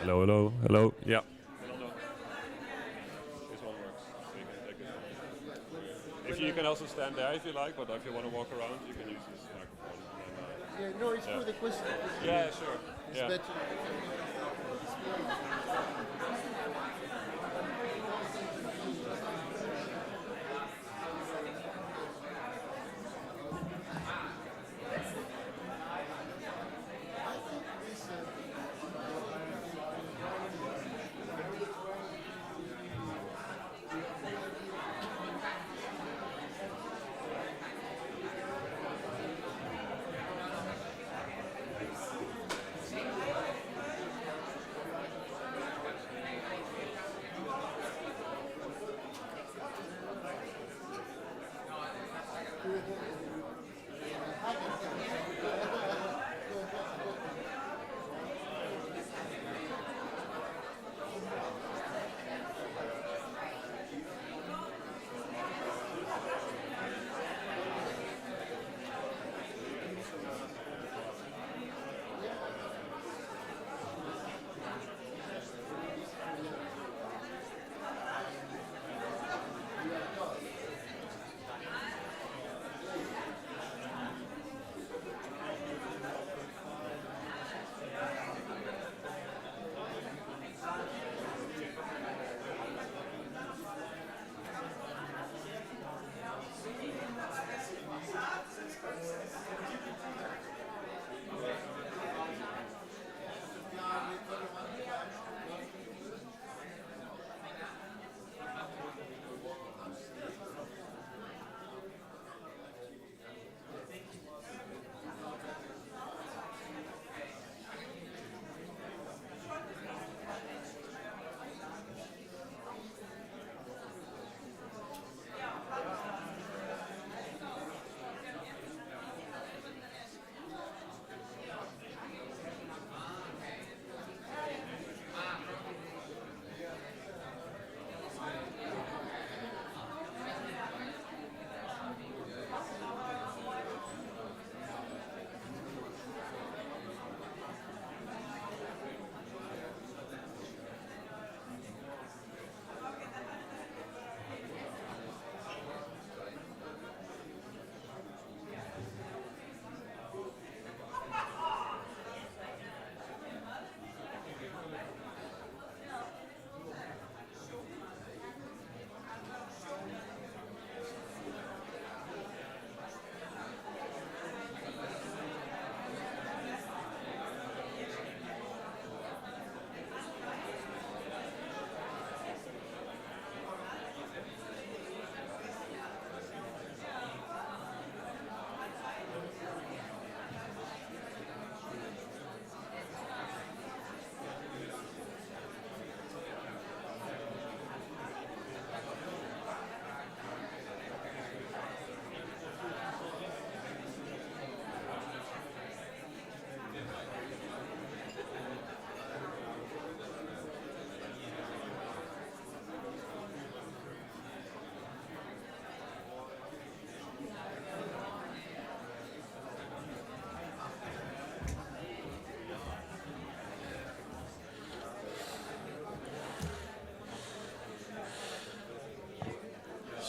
Hello, hello, hello. Yeah. If you can also stand there if you like, but if you want to walk around, you can use this microphone. Yeah, no, it's for the question. Yeah, sure. It's Yeah. better.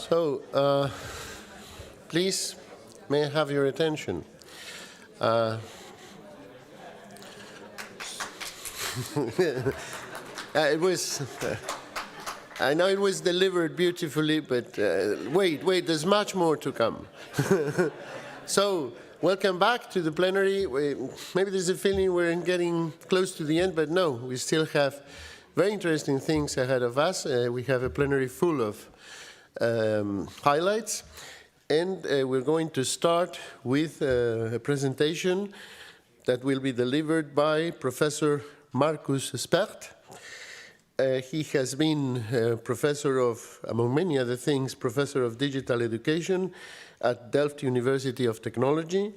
So, please, may I have your attention? It was, I know it was delivered beautifully, but wait, there's much more to come. So, welcome back to the plenary. Maybe there's a feeling we're getting close to the end, but no, we still have very interesting things ahead of us. We have a plenary full of highlights, and we're going to start with a presentation that will be delivered by Professor Marcus Spert. He has been professor of, among many other things, professor of digital education at Delft University of Technology.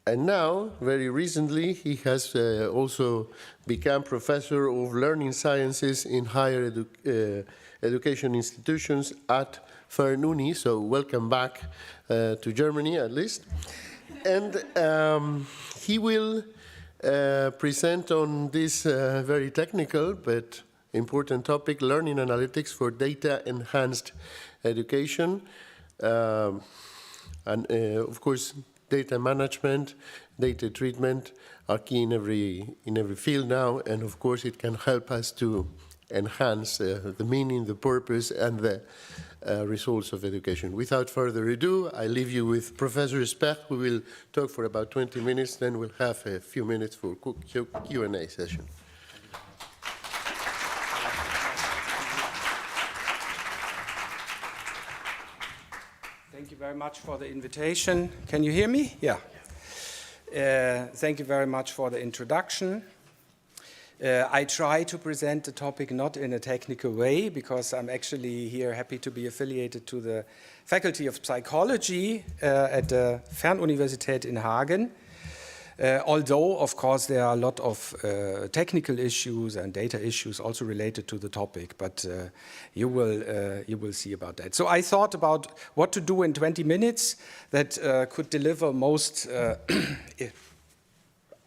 And now, very recently, he has also become professor of learning sciences in higher education institutions at Fernuni. So welcome back to Germany, at least. And he will present on this very technical but important topic, learning analytics for data-enhanced education. And of course, data management, data treatment are key in every field now, and of course it can help us to enhance the meaning, the purpose, and the results of education. Without further ado, I leave you with Professor Specht, who will talk for about 20 minutes, then we'll have a few minutes for Q&A session. Thank you very much for the invitation. Can you hear me? Yeah. Thank you very much for the introduction. I try to present the topic not in a technical way, because I'm actually here happy to be affiliated to the Faculty of Psychology at the Fernuniversität in Hagen. Although, of course, there are a lot of technical issues and data issues also related to the topic, but you will see about that. So I thought about what to do in 20 minutes that could deliver most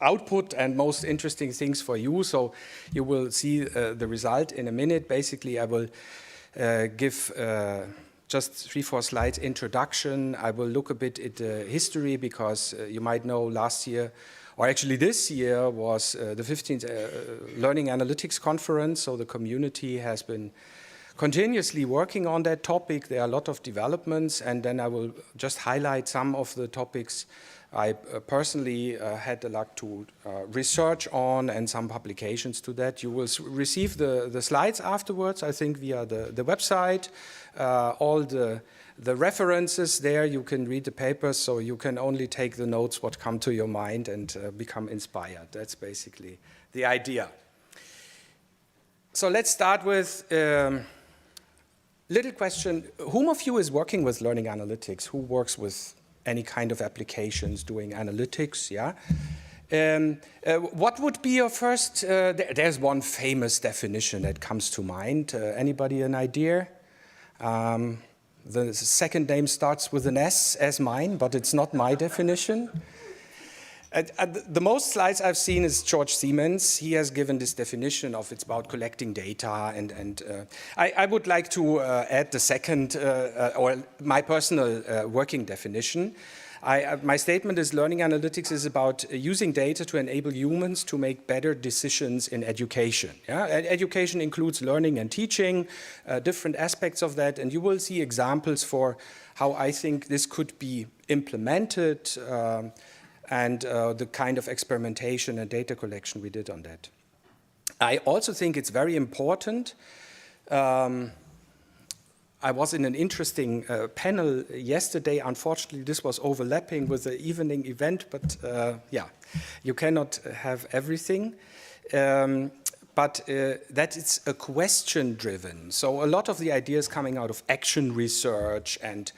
output and most interesting things for you. So you will see the result in a minute. Basically, I will give just 3-4 slides introduction. I will look a bit at the history, because you might know last year, or actually this year, was the 15th Learning Analytics Conference. So the community has been continuously working on that topic. There are a lot of developments, and then I will just highlight some of the topics I personally had the luck to research on, and some publications to that. You will receive the slides afterwards, I think, via the website. All the references there, you can read the papers, so you can only take the notes what come to your mind and become inspired. That's basically the idea. So let's start with little question. Whom of you is working with learning analytics? Who works with any kind of applications doing analytics? Yeah. What would be your first? There's one famous definition that comes to mind. Anybody an idea? The second name starts with an S, as mine, but it's not my definition. The most slides I've seen is George Siemens. He has given this definition of it's about collecting data, and I would like to add the second, or my personal working definition. My statement is learning analytics is about using data to enable humans to make better decisions in education. Yeah? Education includes learning and teaching, different aspects of that, and you will see examples for how I think this could be implemented, and the kind of experimentation and data collection we did on that. I also think it's very important. I was in an interesting panel yesterday. Unfortunately, this was overlapping with the evening event, but yeah, you cannot have everything. But that it's a question-driven. So a lot of the ideas coming out of action research and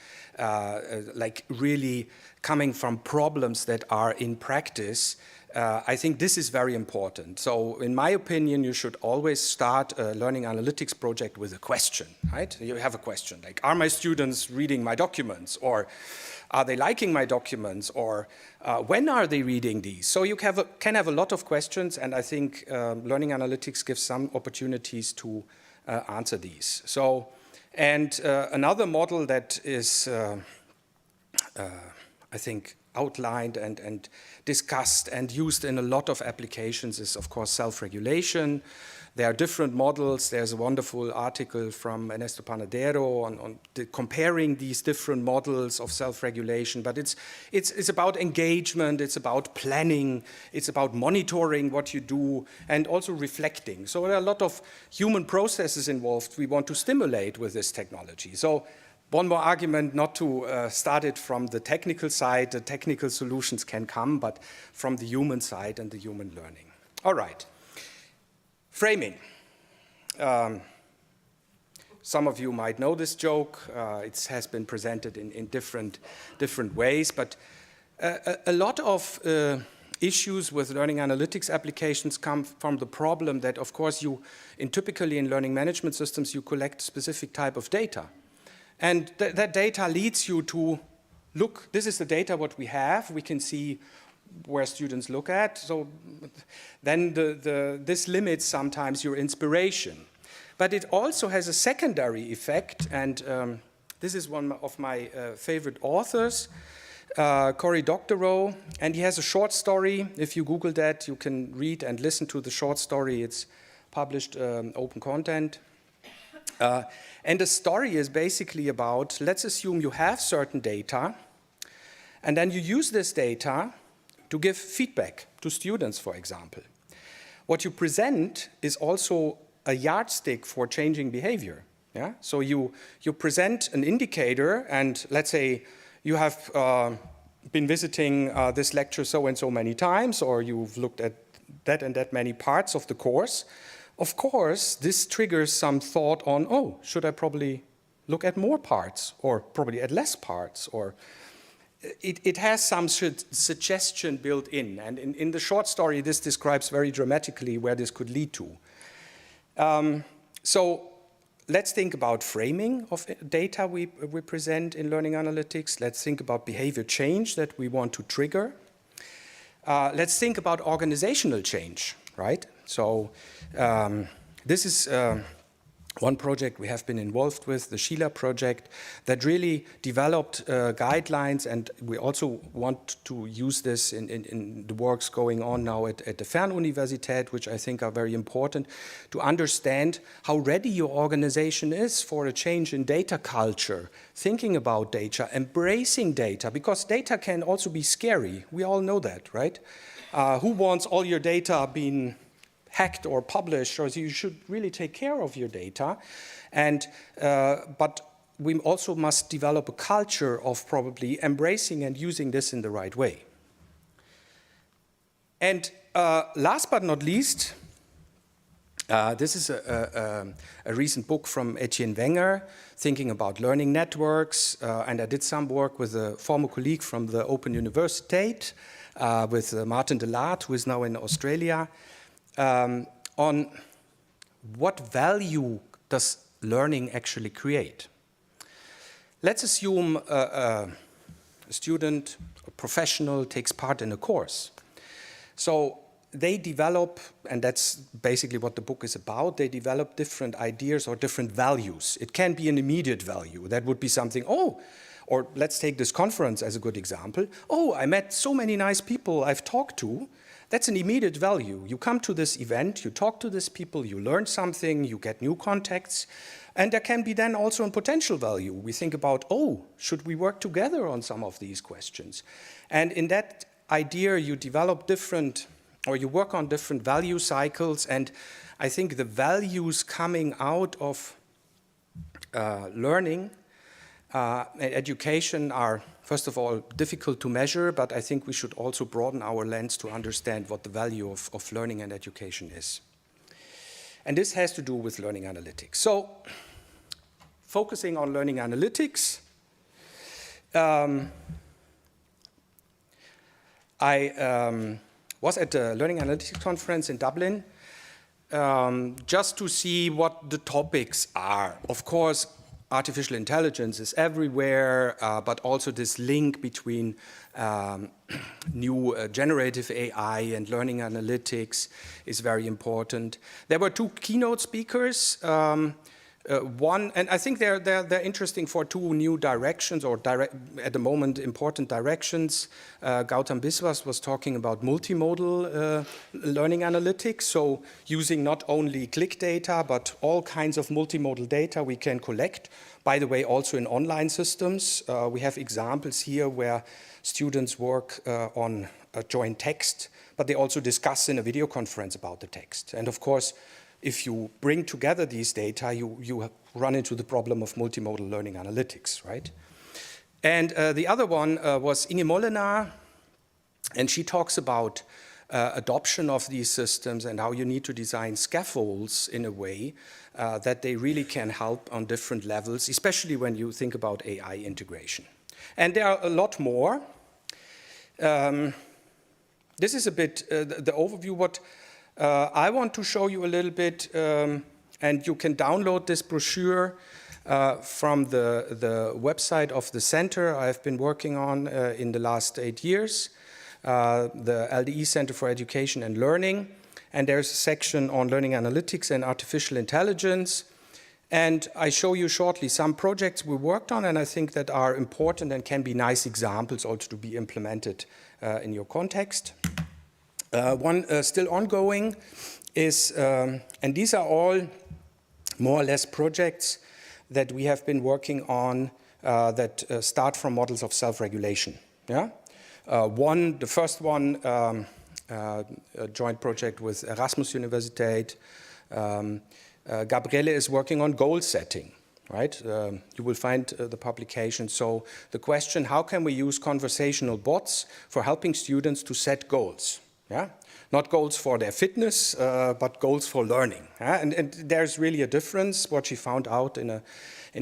like really coming from problems that are in practice, I think this is very important. So in my opinion, you should always start a learning analytics project with a question, right? You have a question like, are my students reading my documents? Or are they liking my documents? Or when are they reading these? So you can have a lot of questions, and I think learning analytics gives some opportunities to answer these. So, and another model that is, I think, outlined and discussed and used in a lot of applications is, of course, self-regulation. There are different models. There's a wonderful article from Ernesto Panadero on comparing these different models of self-regulation. But it's about engagement, it's about planning, it's about monitoring what you do, and also reflecting. So there are a lot of human processes involved we want to stimulate with this technology. So one more argument not to start it from the technical side. The technical solutions can come, but from the human side and the human learning. All right. Framing. Some of you might know this joke. It has been presented in different ways, but a lot of issues with learning analytics applications come from the problem that, of course, typically in learning management systems, you collect specific type of data. And that data leads you to, look, this is the data what we have. We can see where students look at. So then this limits sometimes your inspiration. But it also has a secondary effect, and this is one of my favorite authors, Cory Doctorow, and he has a short story. If you Google that, you can read and listen to the short story. It's published open content. And the story is basically about, let's assume you have certain data, and then you use this data to give feedback to students, for example. What you present is also a yardstick for changing behavior. Yeah? So you present an indicator, and let's say you have been visiting this lecture so and so many times, or you've looked at that and that many parts of the course. Of course, this triggers some thought on, oh, should I probably look at more parts, or probably at less parts, or it has some suggestion built in. And in the short story, this describes very dramatically where this could lead to. So let's think about framing of data we present in learning analytics. Let's think about behavior change that we want to trigger. Let's think about organizational change, right? So this is one project we have been involved with, the Sheila project, that really developed guidelines, and we also want to use this in the works going on now at the Fernuniversität, which I think are very important, to understand how ready your organization is for a change in data culture, thinking about data, embracing data, because data can also be scary. We all know that, right? Who wants all your data being hacked or published? Or you should really take care of your data. And but we also must develop a culture of probably embracing and using this in the right way. And last but not least, this is a recent book from Etienne Wenger, thinking about learning networks, and I did some work with a former colleague from the Open Universiteit, with Martin de Laat, who is now in Australia, on what value does learning actually create. Let's assume a student, a professional, takes part in a course. So they develop, and that's basically what the book is about, they develop different ideas or different values. It can be an immediate value. That would be something, oh, or let's take this conference as a good example. Oh, I met so many nice people I've talked to. That's an immediate value. You come to this event, you talk to these people, you learn something, you get new contacts, and there can be then also a potential value. We think about, oh, should we work together on some of these questions? And in that idea, you develop different, or you work on different value cycles, and I think the values coming out of learning and education are, first of all, difficult to measure, but I think we should also broaden our lens to understand what the value of learning and education is. And this has to do with learning analytics. So, focusing on learning analytics, I was at the Learning Analytics Conference in Dublin just to see what the topics are. Of course, artificial intelligence is everywhere, but also this link between new generative AI and learning analytics is very important. There were two keynote speakers. One, and I think they're interesting for two new directions, or at the moment important directions. Gautam Biswas was talking about multimodal learning analytics, so using not only click data, but all kinds of multimodal data we can collect. By the way, also in online systems, we have examples here where students work on a joint text, but they also discuss in a video conference about the text. And of course, if you bring together these data, you run into the problem of multimodal learning analytics, right? And the other one was Inge Molenaar, and she talks about adoption of these systems and how you need to design scaffolds in a way that they really can help on different levels, especially when you think about AI integration. And there are a lot more. This is a bit the overview. What I want to show you a little bit, and you can download this brochure from the website of the center I've been working on in the last 8 years. the LDE Center for Education and Learning, and there's a section on learning analytics and artificial intelligence. And I show you shortly some projects we worked on, and I think that are important and can be nice examples also to be implemented in your context. One still ongoing is, and these are all more or less projects that we have been working on that start from models of self-regulation. Yeah? The first one, a joint project with Erasmus Universität. Gabriele is working on goal setting, right? You will find the publication. So the question, how can we use conversational bots for helping students to set goals? Yeah? Not goals for their fitness, but goals for learning. Yeah? And there's really a difference, what she found out in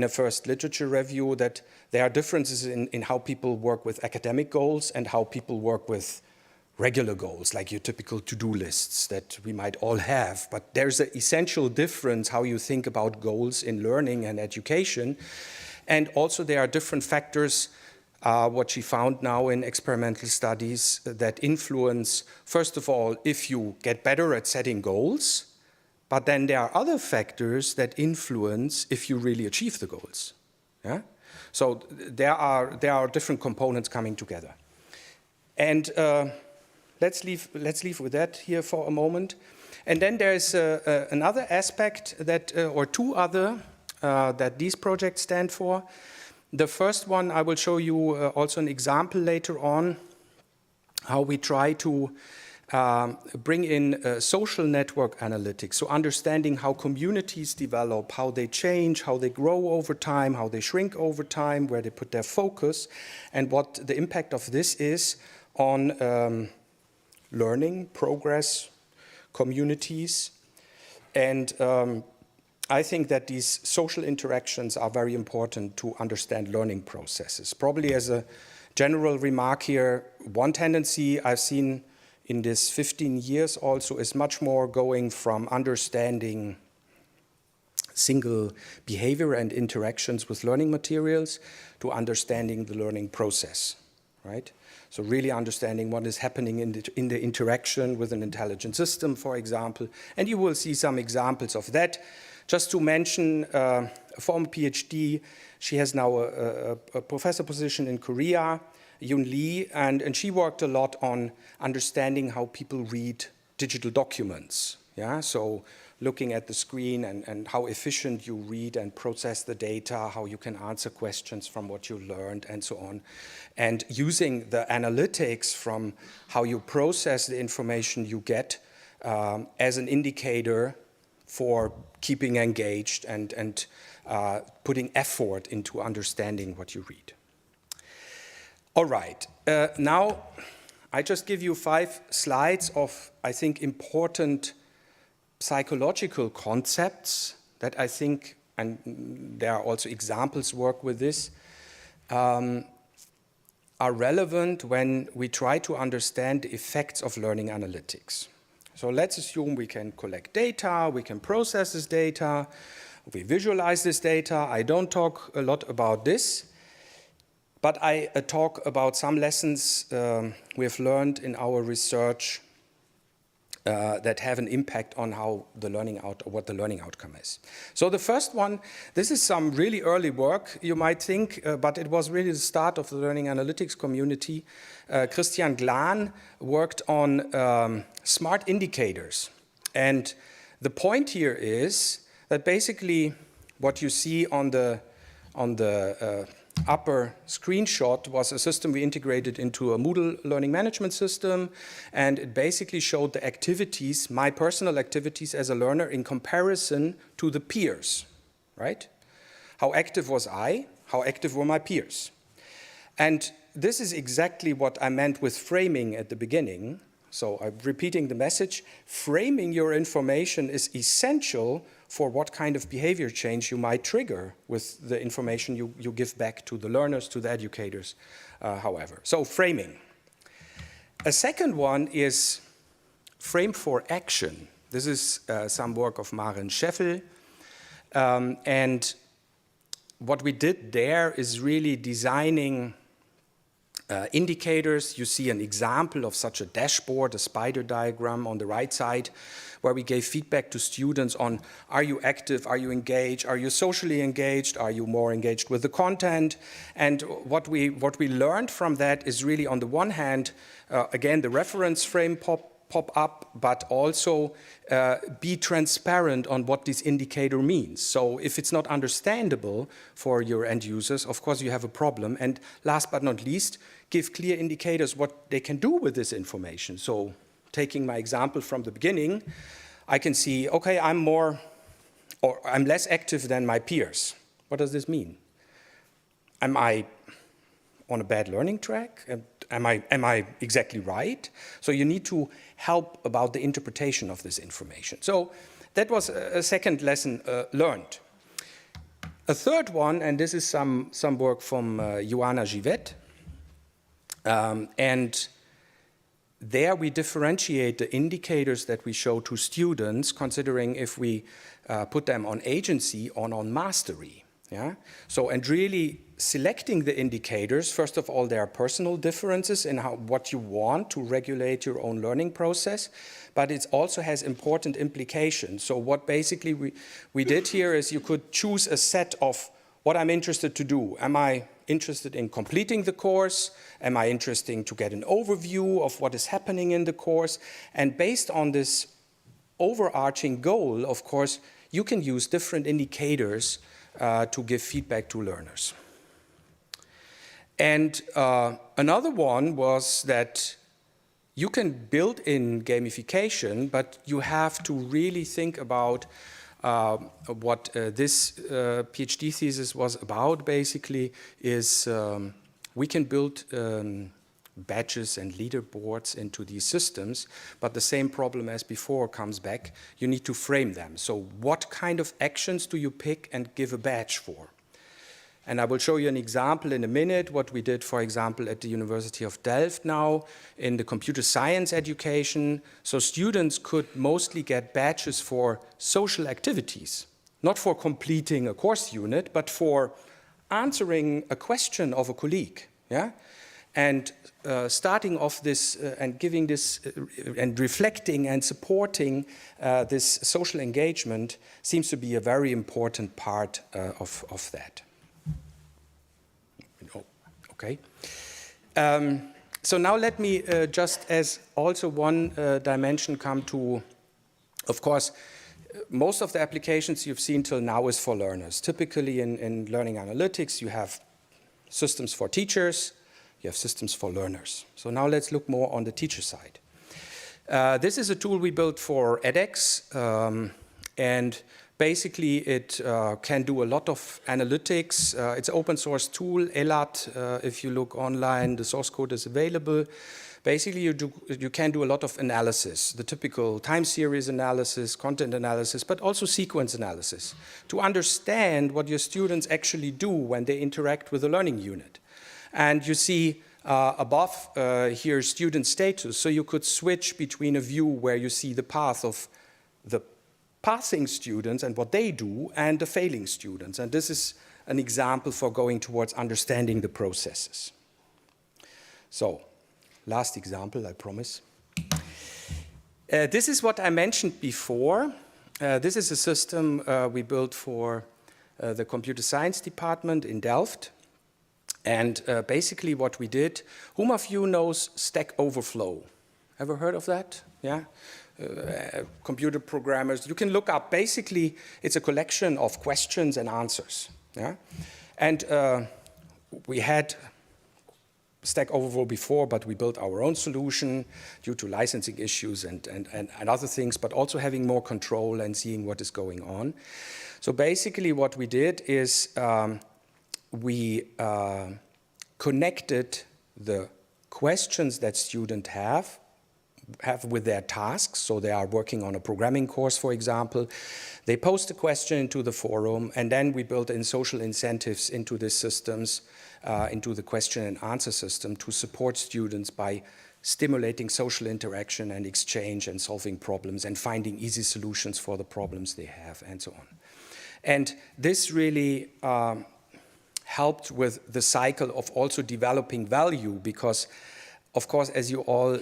a first literature review, that there are differences in how people work with academic goals and how people work with regular goals, like your typical to-do lists that we might all have. But there's an essential difference how you think about goals in learning and education. And also there are different factors, what she found now in experimental studies, that influence, first of all, if you get better at setting goals, but then there are other factors that influence if you really achieve the goals. Yeah? So there are different components coming together. And let's leave with that here for a moment. And then there's another aspect that, or two other, that these projects stand for. The first one, I will show you also an example later on, how we try to bring in social network analytics, so understanding how communities develop, how they change, how they grow over time, how they shrink over time, where they put their focus, and what the impact of this is on learning, progress, communities. And I think that these social interactions are very important to understand learning processes. Probably as a general remark here, one tendency I've seen in this 15 years also is much more going from understanding single behavior and interactions with learning materials to understanding the learning process, right? So really understanding what is happening in the interaction with an intelligent system, for example. And you will see some examples of that. Just to mention a former PhD, she has now a professor position in Korea, Yoon Lee, and she worked a lot on understanding how people read digital documents. Yeah, so looking at the screen and how efficient you read and process the data, how you can answer questions from what you learned and so on. And using the analytics from how you process the information you get as an indicator for keeping engaged and putting effort into understanding what you read. All right, now I just give you 5 slides of, I think, important psychological concepts that I think, and there are also examples work with this, are relevant when we try to understand the effects of learning analytics. So let's assume we can collect data, we can process this data, we visualize this data. I don't talk a lot about this, but I talk about some lessons we have learned in our research that have an impact on how the what the learning outcome is. So the first one, this is some really early work, you might think, but it was really the start of the learning analytics community. Christian Glan worked on smart indicators. And the point here is that basically what you see on the upper screenshot was a system we integrated into a Moodle learning management system, and it basically showed the activities, my personal activities as a learner in comparison to the peers, right? How active was I? How active were my peers? And this is exactly what I meant with framing at the beginning. So I'm repeating the message. Framing your information is essential for what kind of behavior change you might trigger with the information you give back to the learners, to the educators, however. So framing. A second one is frame for action. This is some work of Maren Scheffel. And what we did there is really designing indicators. You see an example of such a dashboard, a spider diagram on the right side, where we gave feedback to students on, are you active, are you engaged, are you socially engaged, are you more engaged with the content? And what we learned from that is really, on the one hand, again, the reference frame pop up, but also be transparent on what this indicator means. So if it's not understandable for your end users, of course you have a problem. And last but not least, give clear indicators what they can do with this information. So taking my example from the beginning, I can see, okay, I'm less active than my peers. What does this mean? Am I on a bad learning track? Am I exactly right? So you need to help about the interpretation of this information. So that was a second lesson learned. A third one, and this is some work from Joanna Givet, and there we differentiate the indicators that we show to students, considering if we put them on agency or on mastery. Yeah? So, and really selecting the indicators, first of all, there are personal differences in what you want to regulate your own learning process, but it also has important implications. So what basically we did here is you could choose a set of what I'm interested to do. Am I interested in completing the course? Am I interested to get an overview of what is happening in the course? And based on this overarching goal, of course, you can use different indicators to give feedback to learners. And another one was that you can build in gamification, but you have to really think about what this PhD thesis was about, basically, is we can build badges and leaderboards into these systems, but the same problem as before comes back. You need to frame them. So what kind of actions do you pick and give a badge for? And I will show you an example in a minute, what we did, for example, at the University of Delft now in the computer science education. So students could mostly get badges for social activities, not for completing a course unit, but for answering a question of a colleague. Yeah? And starting off this and giving this and reflecting and supporting this social engagement seems to be a very important part of that. Okay. So now let me just as also one dimension come to, of course, most of the applications you've seen till now is for learners. Typically in learning analytics, you have systems for teachers, you have systems for learners. So now let's look more on the teacher side. This is a tool we built for edX, and basically it can do a lot of analytics. It's an open source tool, ELAT. If you look online, the source code is available. Basically, you can do a lot of analysis, the typical time series analysis, content analysis, but also sequence analysis, to understand what your students actually do when they interact with a learning unit. And you see above here student status, so you could switch between a view where you see the path of the passing students and what they do, and the failing students. And this is an example for going towards understanding the processes. So, last example, I promise. This is what I mentioned before. This is a system we built for the computer science department in Delft. And basically what we did, whom of you knows Stack Overflow? Ever heard of that? Yeah? Computer programmers, you can look up, basically it's a collection of questions and answers. Yeah? And we had Stack Overflow before, but we built our own solution due to licensing issues and other things, but also having more control and seeing what is going on. So basically what we did is we connected the questions that students have with their tasks. So they are working on a programming course, for example. They post a question into the forum, and then we built in social incentives into these systems, into the question and answer system to support students by stimulating social interaction and exchange and solving problems and finding easy solutions for the problems they have and so on. And this really helped with the cycle of also developing value, because, of course, as you all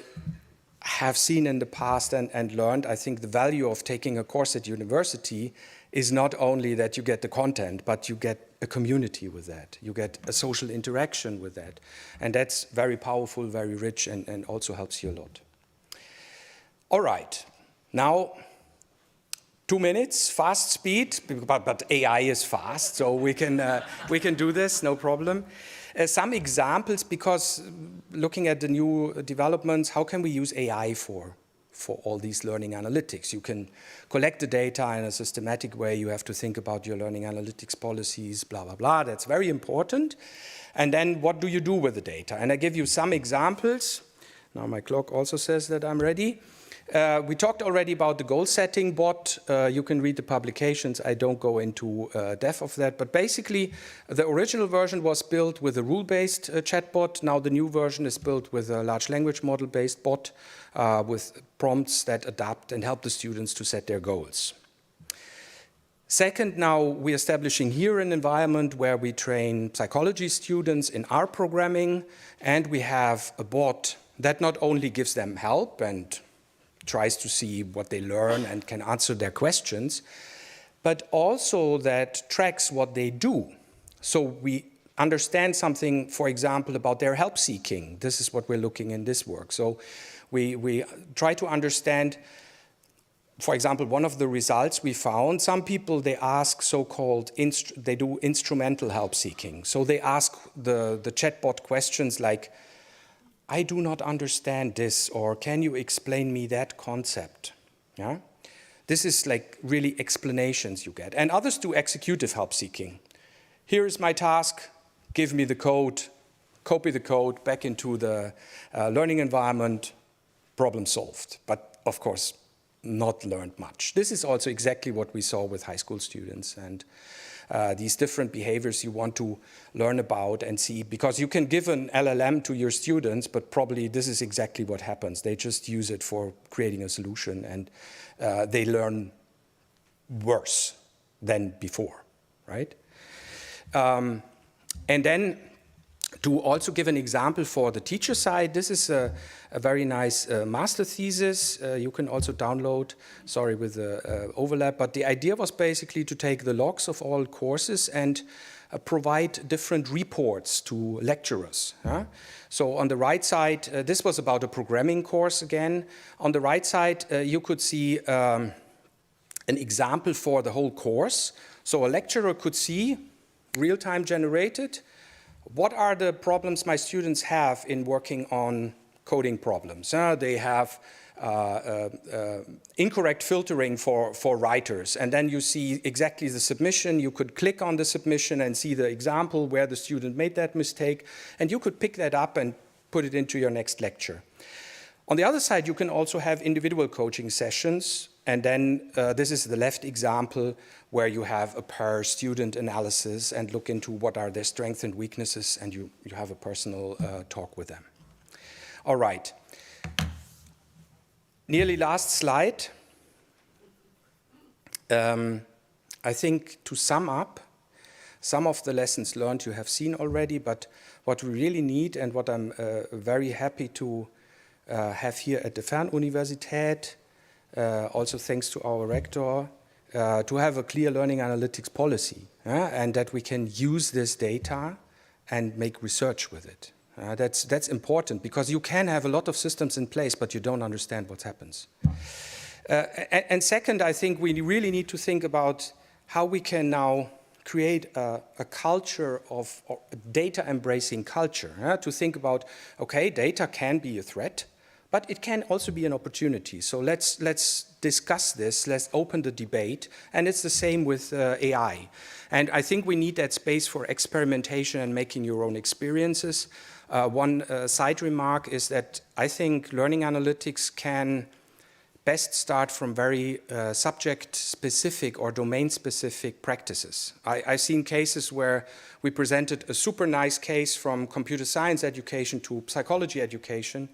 have seen in the past and learned, I think the value of taking a course at university is not only that you get the content, but you get a community with that. You get a social interaction with that. And that's very powerful, very rich, and also helps you a lot. All right, now 2 minutes, fast speed, but AI is fast, so we can do this, no problem. Some examples, because looking at the new developments, how can we use AI for all these learning analytics? You can collect the data in a systematic way. You have to think about your learning analytics policies, blah, blah, blah. That's very important. And then what do you do with the data? And I give you some examples. Now my clock also says that I'm ready. We talked already about the goal-setting bot. You can read the publications. I don't go into depth of that. But basically, the original version was built with a rule-based chatbot. Now the new version is built with a large language model-based bot with prompts that adapt and help the students to set their goals. Second, now we're establishing here an environment where we train psychology students in R programming, and we have a bot that not only gives them help and tries to see what they learn and can answer their questions, but also that tracks what they do. So we understand something, for example, about their help seeking. This is what we're looking in this work. So we try to understand, for example, one of the results we found, some people, they ask so-called, they do instrumental help seeking. So they ask the chatbot questions like, I do not understand this, or can you explain me that concept? Yeah? This is like really explanations you get. And others do executive help seeking. Here is my task, give me the code, copy the code back into the learning environment, problem solved. But of course, not learned much. This is also exactly what we saw with high school students and these different behaviors you want to learn about and see, because you can give an LLM to your students, but probably this is exactly what happens. They just use it for creating a solution, and they learn worse than before, right? And then to also give an example for the teacher side, this is a very nice master thesis. You can also download, sorry with the overlap, but the idea was basically to take the logs of all courses and provide different reports to lecturers. So on the right side, this was about a programming course again. On the right side, you could see an example for the whole course. So a lecturer could see, real-time generated, what are the problems my students have in working on coding problems? They have incorrect filtering for writers, and then you see exactly the submission. You could click on the submission and see the example where the student made that mistake, and you could pick that up and put it into your next lecture. On the other side, you can also have individual coaching sessions, and then this is the left example where you have a per student analysis and look into what are their strengths and weaknesses, and you have a personal talk with them. All right. Nearly last slide. I think to sum up, some of the lessons learned you have seen already, but what we really need and what I'm very happy to have here at the Fernuniversität, also thanks to our rector, to have a clear learning analytics policy, and that we can use this data and make research with it. That's important, because you can have a lot of systems in place, but you don't understand what happens. And second, I think we really need to think about how we can now create a culture of data embracing culture, to think about, okay, data can be a threat, but it can also be an opportunity. So let's discuss this, let's open the debate, and it's the same with AI. And I think we need that space for experimentation and making your own experiences. One side remark is that I think learning analytics can best start from very subject-specific or domain-specific practices. I've seen cases where we presented a super nice case from computer science education to psychology education,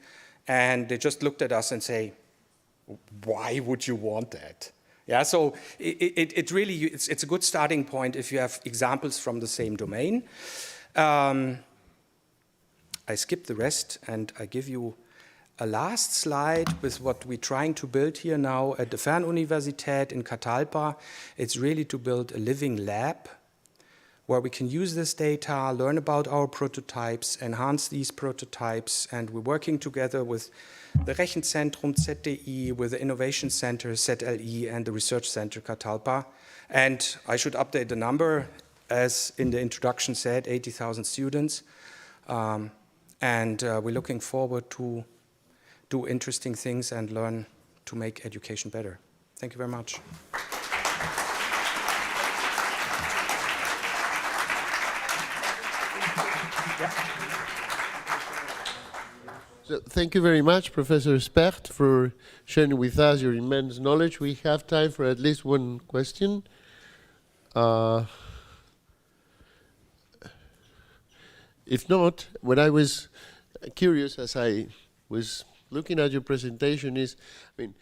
and they just looked at us and say, why would you want that? Yeah, so it really, it's a good starting point if you have examples from the same domain. I skip the rest and I give you a last slide with what we're trying to build here now at the Fernuniversität in Catalpa. It's really to build a living lab where we can use this data, learn about our prototypes, enhance these prototypes, and we're working together with the Rechenzentrum ZDI, with the Innovation Center ZLI, and the Research Center Catalpa. And I should update the number, as in the introduction said, 80,000 students. And we're looking forward to do interesting things and learn to make education better. Thank you very much. So thank you very much, Professor Specht, for sharing with us your immense knowledge. We have time for at least one question. If not, what I was curious as I was looking at your presentation is, I mean,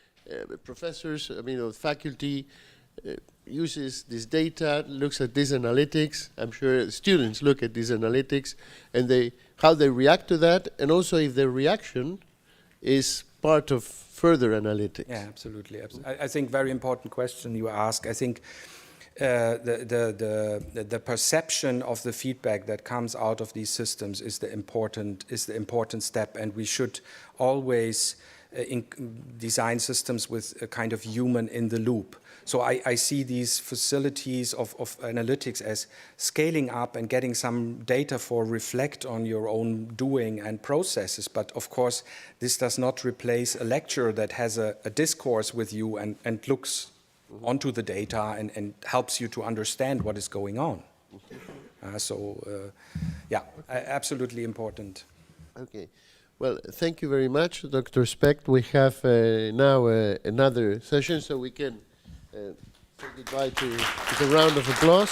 professors, I mean, faculty uses this data, looks at these analytics. I'm sure students look at these analytics and how they react to that, and also if their reaction is part of further analytics. Yeah, absolutely. I think very important question you ask. I think the perception of the feedback that comes out of these systems is the important step, and we should always design systems with a kind of human in the loop. So I see these facilities of analytics as scaling up and getting some data for reflect on your own doing and processes. But of course, this does not replace a lecturer that has a discourse with you and looks onto the data and helps you to understand what is going on. Yeah, absolutely important. Okay. Well, thank you very much, Dr. Specht. We have now another session, so we can say goodbye with a round of applause.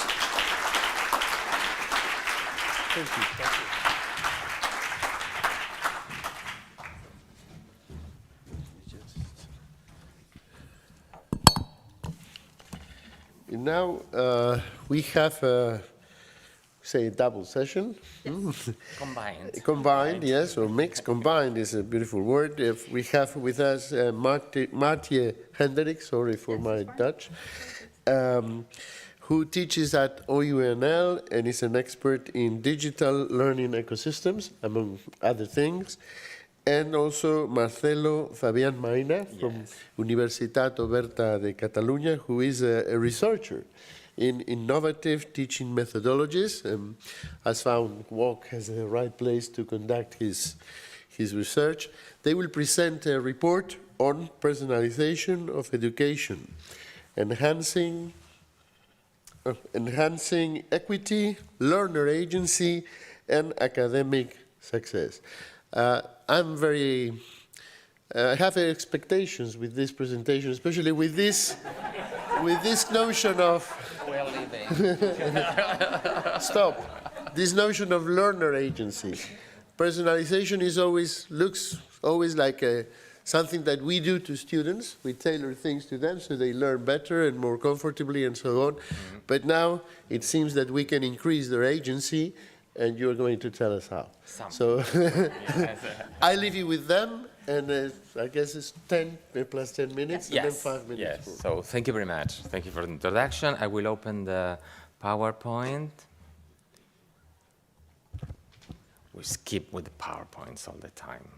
Thank you. Thank you. Now we have say a double session. Yes. Combined. Combined, yes, or mixed. Combined is a beautiful word. If we have with us Maartje Hendrik, sorry for my Dutch, who teaches at OUNL and is an expert in digital learning ecosystems, among other things. And also Marcelo Fabián Maina from Universitat Oberta de Catalunya, who is a researcher in innovative teaching methodologies, has found WOC as the right place to conduct his research. They will present a report on personalization of education, enhancing equity, learner agency, and academic success. I have expectations with this presentation, especially with this notion of stop. This notion of learner agency. Personalization looks always like something that we do to students. We tailor things to them so they learn better and more comfortably and so on. Mm-hmm. But now it seems that we can increase their agency, and you're going to tell us how. So I leave you with them, and I guess it's 10 plus 10 minutes, and then 5 minutes. Yes, so thank you very much. Thank you for the introduction. I will open the PowerPoint. We skip with the PowerPoints all the time.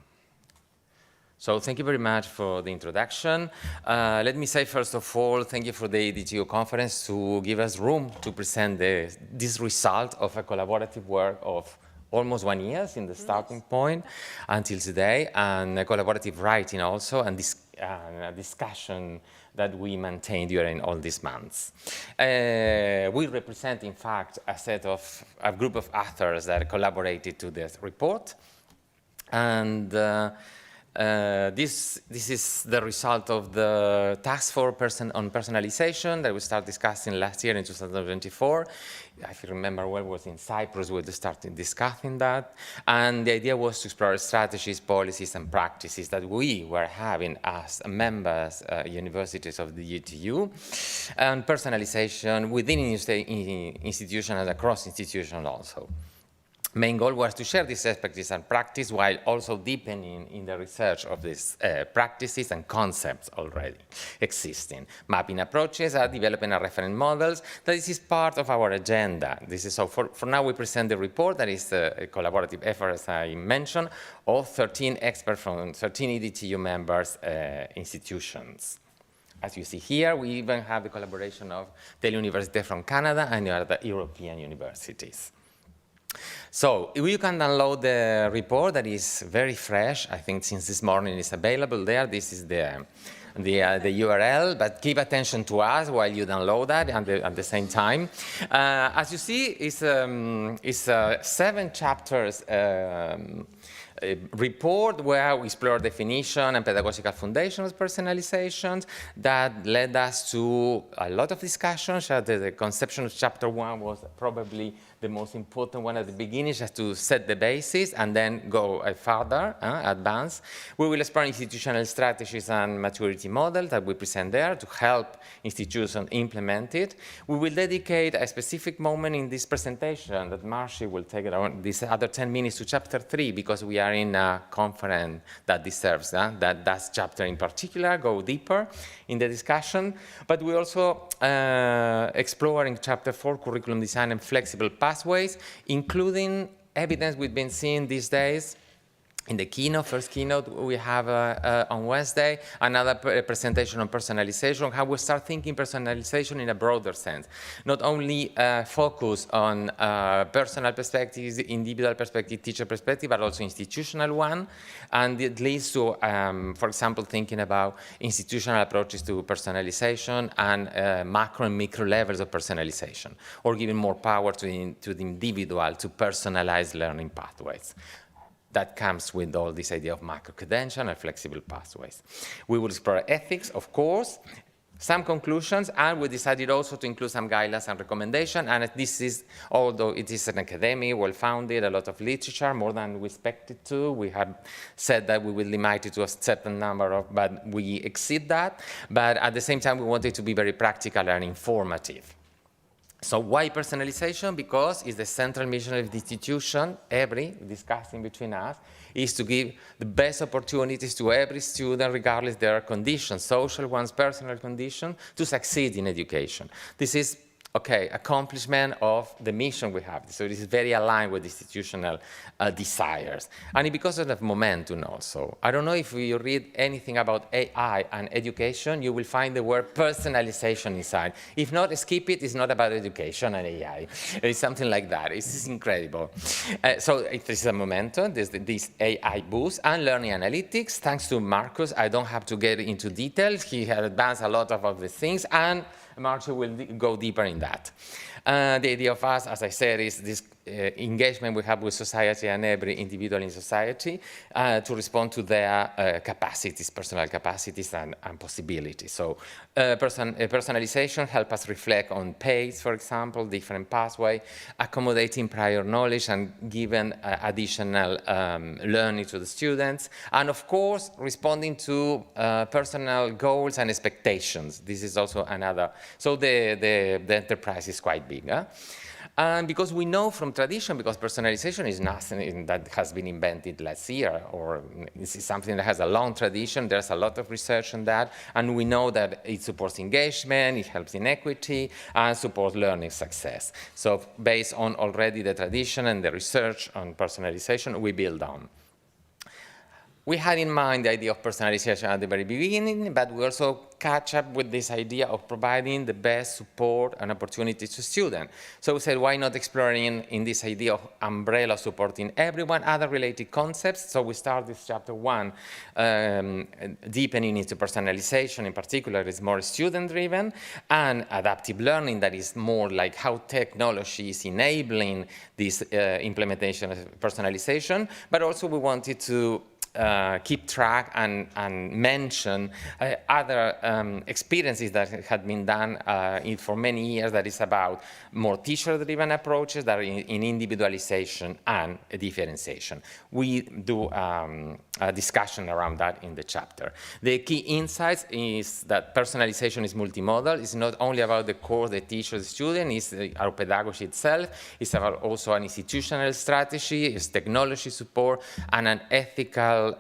So thank you very much for the introduction. Let me say, first of all, thank you for the EADTU conference to give us room to present this result of a collaborative work of almost 1 year in the starting point until today, and a collaborative writing also, and a discussion that we maintained during all these months. We represent, in fact, a group of authors that collaborated to this report, and This is the result of the task force on personalization that we started discussing last year in 2024. If you remember well, it was in Cyprus we started discussing that. And the idea was to explore strategies, policies, and practices that we were having as members, universities of the EADTU, and personalization within institutions and across institutions also. Main goal was to share these expertise and practice while also deepening in the research of these practices and concepts already existing. Mapping approaches are developing a reference models. This is part of our agenda. This is so for now we present the report that is a collaborative effort, as I mentioned, of 13 experts from 13 EADTU members institutions. As you see here, we even have the collaboration of the University from Canada and other European universities. So you can download the report that is very fresh. I think since this morning it's available there. This is the URL, but keep attention to us while you download that at the same time. As you see, it's 7 chapters a report where we explore definition and pedagogical foundations of personalizations that led us to a lot of discussions. The conception of chapter 1 was probably the most important one at the beginning, just to set the basis and then go further, advance. We will explore institutional strategies and maturity models that we present there to help institutions implement it. We will dedicate a specific moment in this presentation that Marcy will take around these other 10 minutes to chapter 3 because we are in a conference that deserves that chapter in particular, go deeper in the discussion. But we also explore in chapter 4 curriculum design and flexible pathways, including evidence we've been seeing these days. In the keynote, first keynote we have on Wednesday, another presentation on personalization, how we start thinking personalization in a broader sense. Not only focus on personal perspectives, individual perspective, teacher perspective, but also institutional one. And it leads to, for example, thinking about institutional approaches to personalization and macro and micro levels of personalization, or giving more power to the individual to personalize learning pathways. That comes with all this idea of micro-credential and flexible pathways. We will explore ethics, of course, some conclusions, and we decided also to include some guidelines and recommendations. And this is, although it is an academy, well-founded, a lot of literature, more than we expected to. We had said that we will limit it to a certain number but we exceed that. But at the same time, we wanted to be very practical and informative. So why personalization? Because it's the central mission of the institution, discussing between us, is to give the best opportunities to every student, regardless of their conditions, social ones, personal conditions, to succeed in education. This is accomplishment of the mission we have. So it is very aligned with institutional desires. And because of the momentum also. I don't know if you read anything about AI and education, you will find the word personalization inside. If not, skip it. It's not about education and AI. It's something like that. It's incredible. So it is a momentum. There's this AI boost and learning analytics. Thanks to Marcus, I don't have to get into details. He had advanced a lot of the things, and Marcia will go deeper in that. The idea of us, as I said, is this engagement we have with society and every individual in society to respond to their capacities, personal capacities and possibilities. So personalization helps us reflect on pace, for example, different pathway, accommodating prior knowledge and giving additional learning to the students. And of course, responding to personal goals and expectations. This is also another. So the enterprise is quite big. And because we know from tradition, because personalization is nothing that has been invented last year, or this is something that has a long tradition, there's a lot of research on that, and we know that it supports engagement, it helps in equity, and supports learning success. So based on already the tradition and the research on personalization, we build on. We had in mind the idea of personalization at the very beginning, but we also catch up with this idea of providing the best support and opportunities to students. So we said, why not exploring in this idea of umbrella supporting everyone, other related concepts? So we start this chapter 1, deepening into personalization in particular is more student-driven, and adaptive learning that is more like how technology is enabling this implementation of personalization, but also we wanted to keep track and mention other experiences that had been done for many years that is about more teacher-driven approaches that are in individualization and differentiation. We do a discussion around that in the chapter. The key insights is that personalization is multimodal. It's not only about the course, the teacher, the student, it's our pedagogy itself. It's about also an institutional strategy, it's technology support, and an ethical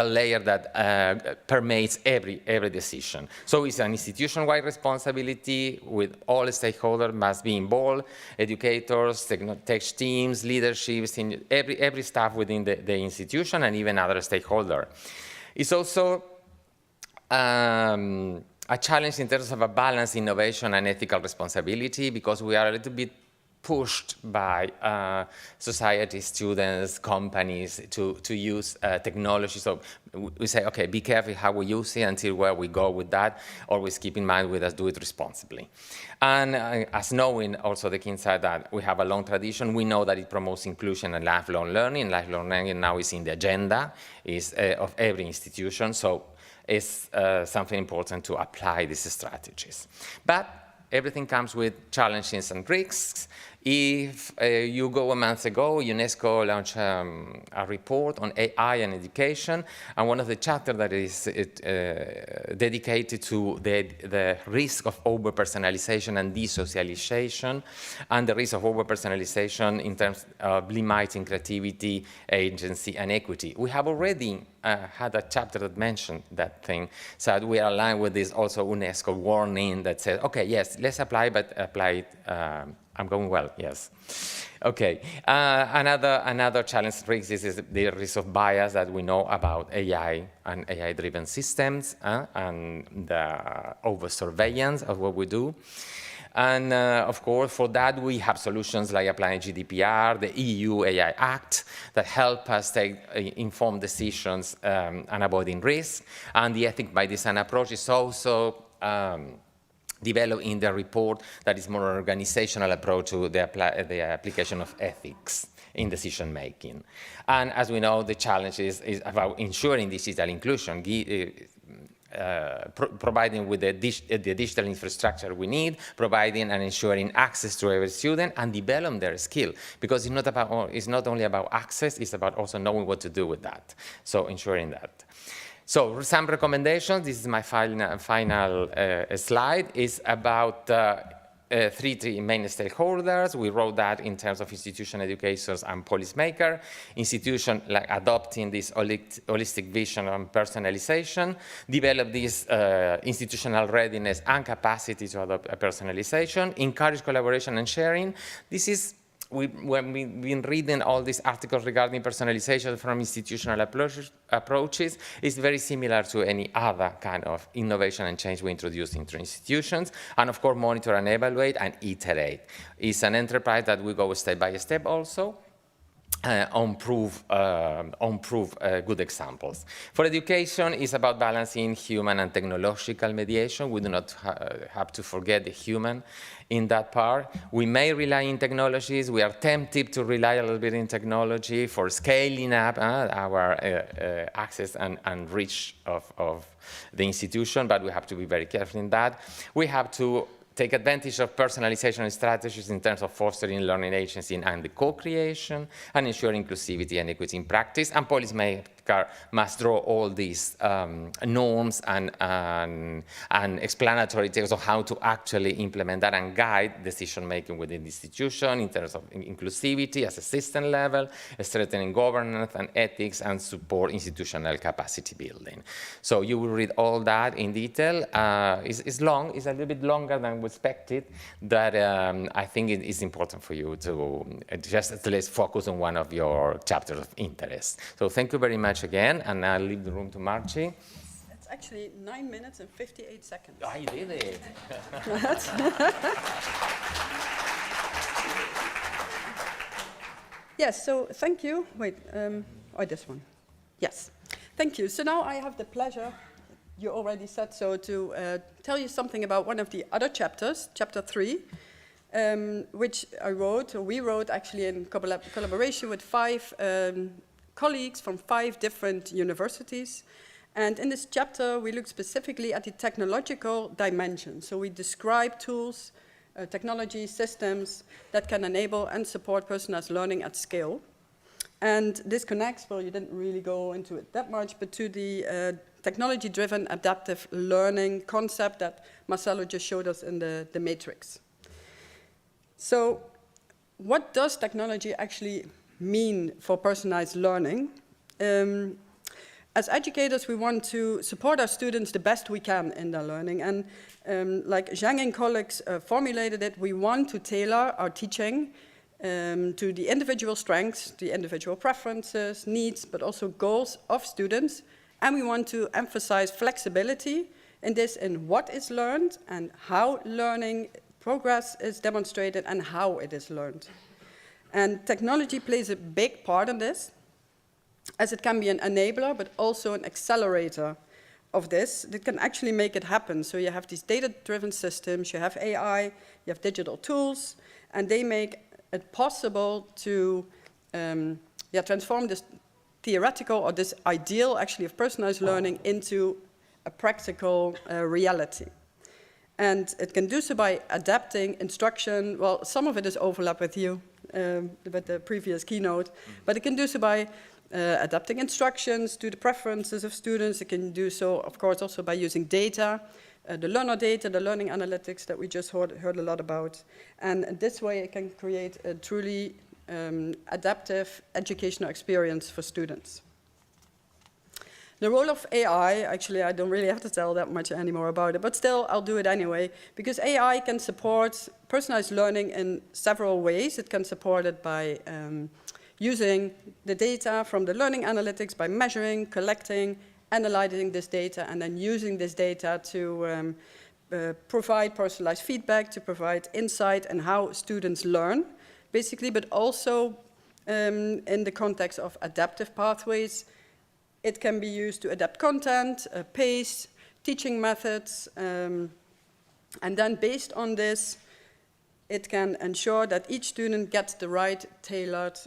layer that permeates every decision. So it's an institution-wide responsibility with all stakeholders must be involved, educators, tech teams, leaderships, in every staff within the institution and even other stakeholders. It's also a challenge in terms of a balance, innovation and ethical responsibility, because we are a little bit pushed by society, students, companies to use technology. So we say, okay, be careful how we use it until where we go with that. Always keep in mind with us, do it responsibly. And as knowing also the key insight that we have a long tradition, we know that it promotes inclusion and lifelong learning. Lifelong learning now is in the agenda of every institution. So it's something important to apply these strategies. But everything comes with challenges and risks. If you go a month ago, UNESCO launched a report on AI and education, and one of the chapters that is dedicated to the risk of over-personalization and desocialization, and the risk of over-personalization in terms of limiting creativity, agency, and equity. We have already had a chapter that mentioned that thing, so we are aligned with this also UNESCO warning that says, okay, yes, let's apply, but apply it. I'm going well, yes. Okay, another challenge risk is the risk of bias that we know about AI and AI-driven systems and the over-surveillance of what we do. And of course, for that, we have solutions like applying GDPR, the EU AI Act, that help us take informed decisions and avoiding risk. And the ethic by design approach is also developed in the report that is more an organizational approach to the application of ethics in decision making. And as we know, the challenge is about ensuring digital inclusion, providing with the digital infrastructure we need, providing and ensuring access to every student, and develop their skill. Because it's not only about access, it's about also knowing what to do with that. So ensuring that. So some recommendations, this is my final slide, is about three main stakeholders. We wrote that in terms of institution educators and policymakers. Institution like adopting this holistic vision on personalization, develop this institutional readiness and capacity to adopt a personalization, encourage collaboration and sharing. This is when we've been reading all these articles regarding personalization from institutional approaches, it's very similar to any other kind of innovation and change we introduce into institutions. And of course, monitor and evaluate and iterate. It's an enterprise that we go step by step also. On proof good examples. For education, it's about balancing human and technological mediation. We do not have to forget the human in that part. We may rely on technologies. We are tempted to rely a little bit in technology for scaling up our access and reach of the institution, but we have to be very careful in that. We have to take advantage of personalization strategies in terms of fostering learning agency and the co-creation, and ensure inclusivity and equity in practice. And policymakers must draw all these norms and explanatory texts of how to actually implement that and guide decision-making within the institution in terms of inclusivity at a system level, strengthening governance and ethics, and support institutional capacity building. So you will read all that in detail. It's long, it's a little bit longer than we expected, but I think it is important for you to just at least focus on one of your chapters of interest. So thank you very much again, and I'll leave the room to Marci. It's actually 9 minutes and 58 seconds. I did it. Yes, so thank you. Wait, this one. Yes, thank you. So now I have the pleasure, you already said so, to tell you something about one of the other chapters, chapter 3, which we wrote actually in collaboration with 5 colleagues from 5 different universities. And in this chapter, we look specifically at the technological dimension. So we describe tools, technology, systems that can enable and support personalized learning at scale. And this connects, well, you didn't really go into it that much, but to the technology-driven adaptive learning concept that Marcelo just showed us in the matrix. So what does technology actually mean for personalized learning? As educators, we want to support our students the best we can in their learning. And like Zhang and colleagues formulated it, we want to tailor our teaching to the individual strengths, the individual preferences, needs, but also goals of students. And we want to emphasize flexibility in this, in what is learned and how learning progress is demonstrated and how it is learned. And technology plays a big part in this, as it can be an enabler, but also an accelerator of this that can actually make it happen. So you have these data-driven systems, you have AI, you have digital tools, and they make it possible to transform this theoretical or this ideal actually of personalized learning into a practical reality. And it can do so by adapting instruction. Well, some of it is overlap with you, with the previous keynote, but it can do so by adapting instructions to the preferences of students. It can do so, of course, also by using data, the learner data, the learning analytics that we just heard a lot about. And this way it can create a truly adaptive educational experience for students. The role of AI, actually I don't really have to tell that much anymore about it, but still I'll do it anyway, because AI can support personalized learning in several ways. It can support it by using the data from the learning analytics, by measuring, collecting, analyzing this data, and then using this data to provide personalized feedback, to provide insight in how students learn, basically, but also in the context of adaptive pathways. It can be used to adapt content, pace, teaching methods, and then based on this, it can ensure that each student gets the right tailored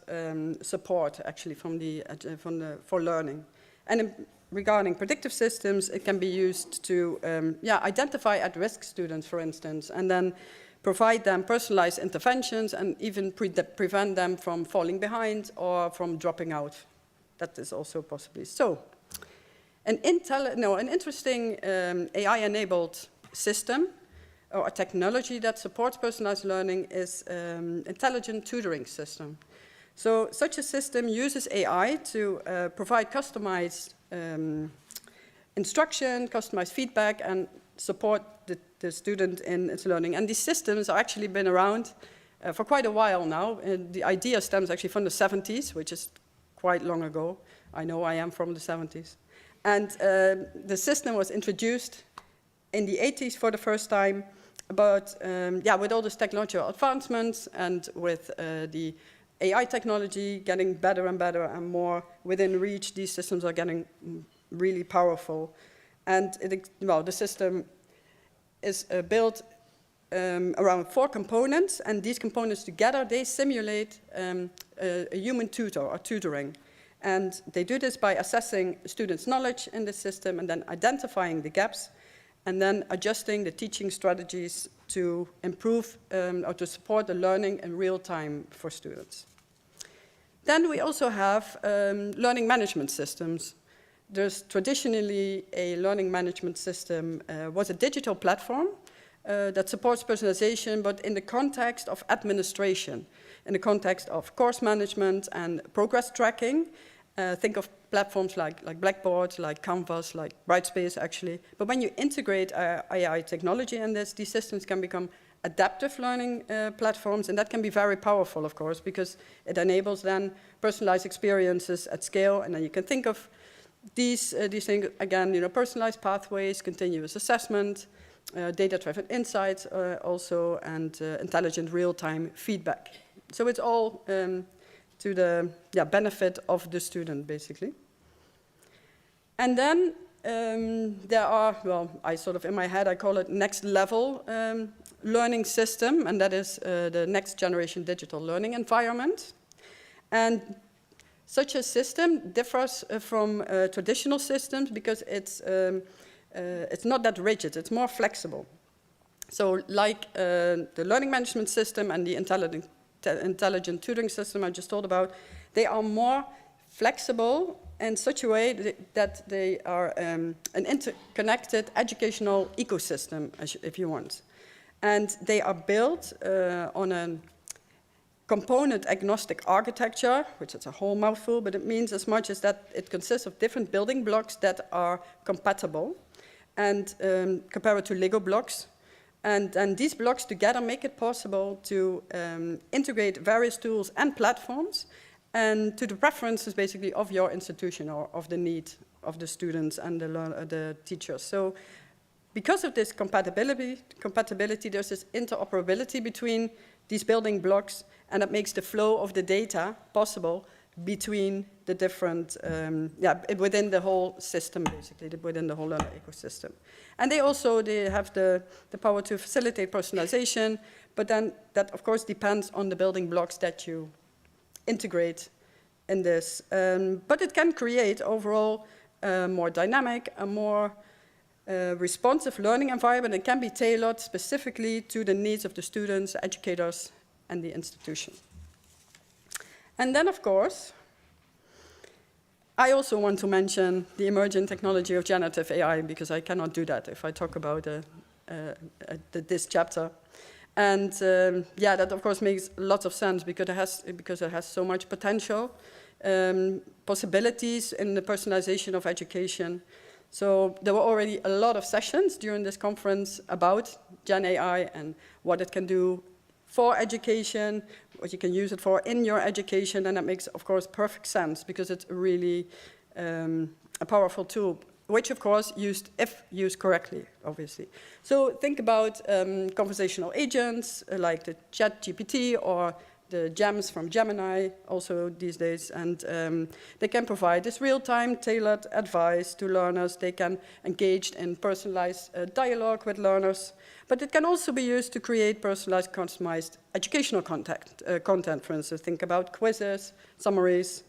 support actually for learning. And regarding predictive systems, it can be used to identify at-risk students, for instance, and then provide them personalized interventions and even prevent them from falling behind or from dropping out. That is also possibly so. An interesting AI-enabled system or a technology that supports personalized learning is intelligent tutoring system. So such a system uses AI to provide customized instruction, customized feedback, and support the student in its learning. And these systems have actually been around for quite a while now. The idea stems actually from the 70s, which is quite long ago. I know I am from the 70s. And the system was introduced in the 80s for the first time, but with all this technological advancements and with the AI technology getting better and better and more within reach, these systems are getting really powerful. And the system is built around 4 components, and these components together, they simulate a human tutor or tutoring. And they do this by assessing students' knowledge in the system and then identifying the gaps and then adjusting the teaching strategies to improve or to support the learning in real time for students. Then we also have learning management systems. There's traditionally a learning management system was a digital platform that supports personalization, but in the context of administration, in the context of course management and progress tracking. Think of platforms like Blackboard, like Canvas, like Brightspace, actually. But when you integrate AI technology in this, these systems can become adaptive learning platforms, and that can be very powerful, of course, because it enables then personalized experiences at scale, and then you can think of these things, again, personalized pathways, continuous assessment, data-driven insights also, and intelligent real-time feedback. So it's all to the benefit of the student, basically. And then there are, well, I sort of, in my head, I call it next level learning system, and that is the next generation digital learning environment. And such a system differs from traditional systems because it's not that rigid, it's more flexible. So like the learning management system and the intelligent tutoring system I just told about, they are more flexible in such a way that they are an interconnected educational ecosystem, if you want. And they are built on a component-agnostic architecture, which is a whole mouthful, but it means as much as that it consists of different building blocks that are compatible and compare it to Lego blocks. And these blocks together make it possible to integrate various tools and platforms and to the preferences basically of your institution or of the need of the students and the teachers. So because of this compatibility, there's this interoperability between these building blocks, and that makes the flow of the data possible between the different, within the whole system, basically, within the whole learner ecosystem. And they have the power to facilitate personalization, but then that, of course, depends on the building blocks that you integrate in this. But it can create, overall, a more dynamic, a more responsive learning environment. It can be tailored specifically to the needs of the students, educators, and the institution. And then, of course, I also want to mention the emerging technology of generative AI, because I cannot do that if I talk about this chapter. And that, of course, makes lots of sense because it has so much potential, possibilities in the personalization of education. So there were already a lot of sessions during this conference about Gen AI and what it can do for education, what you can use it for in your education, and that makes, of course, perfect sense because it's really a powerful tool, which, of course, if used correctly, obviously. So think about conversational agents like the ChatGPT or the GEMs from Gemini, also these days, and they can provide this real-time tailored advice to learners. They can engage in personalized dialogue with learners, but it can also be used to create personalized, customized educational content. For instance, think about quizzes, summaries,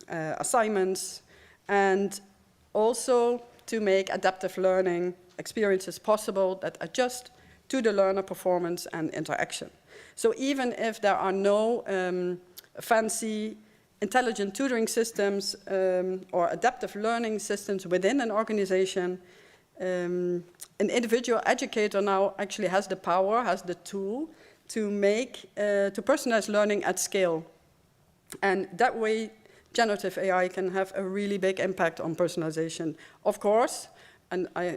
assignments, and also to make adaptive learning experiences possible that adjust to the learner performance and interaction. So even if there are no fancy intelligent tutoring systems or adaptive learning systems within an organization, an individual educator now actually has the power, has the tool to personalize learning at scale. And that way, generative AI can have a really big impact on personalization. Of course, and I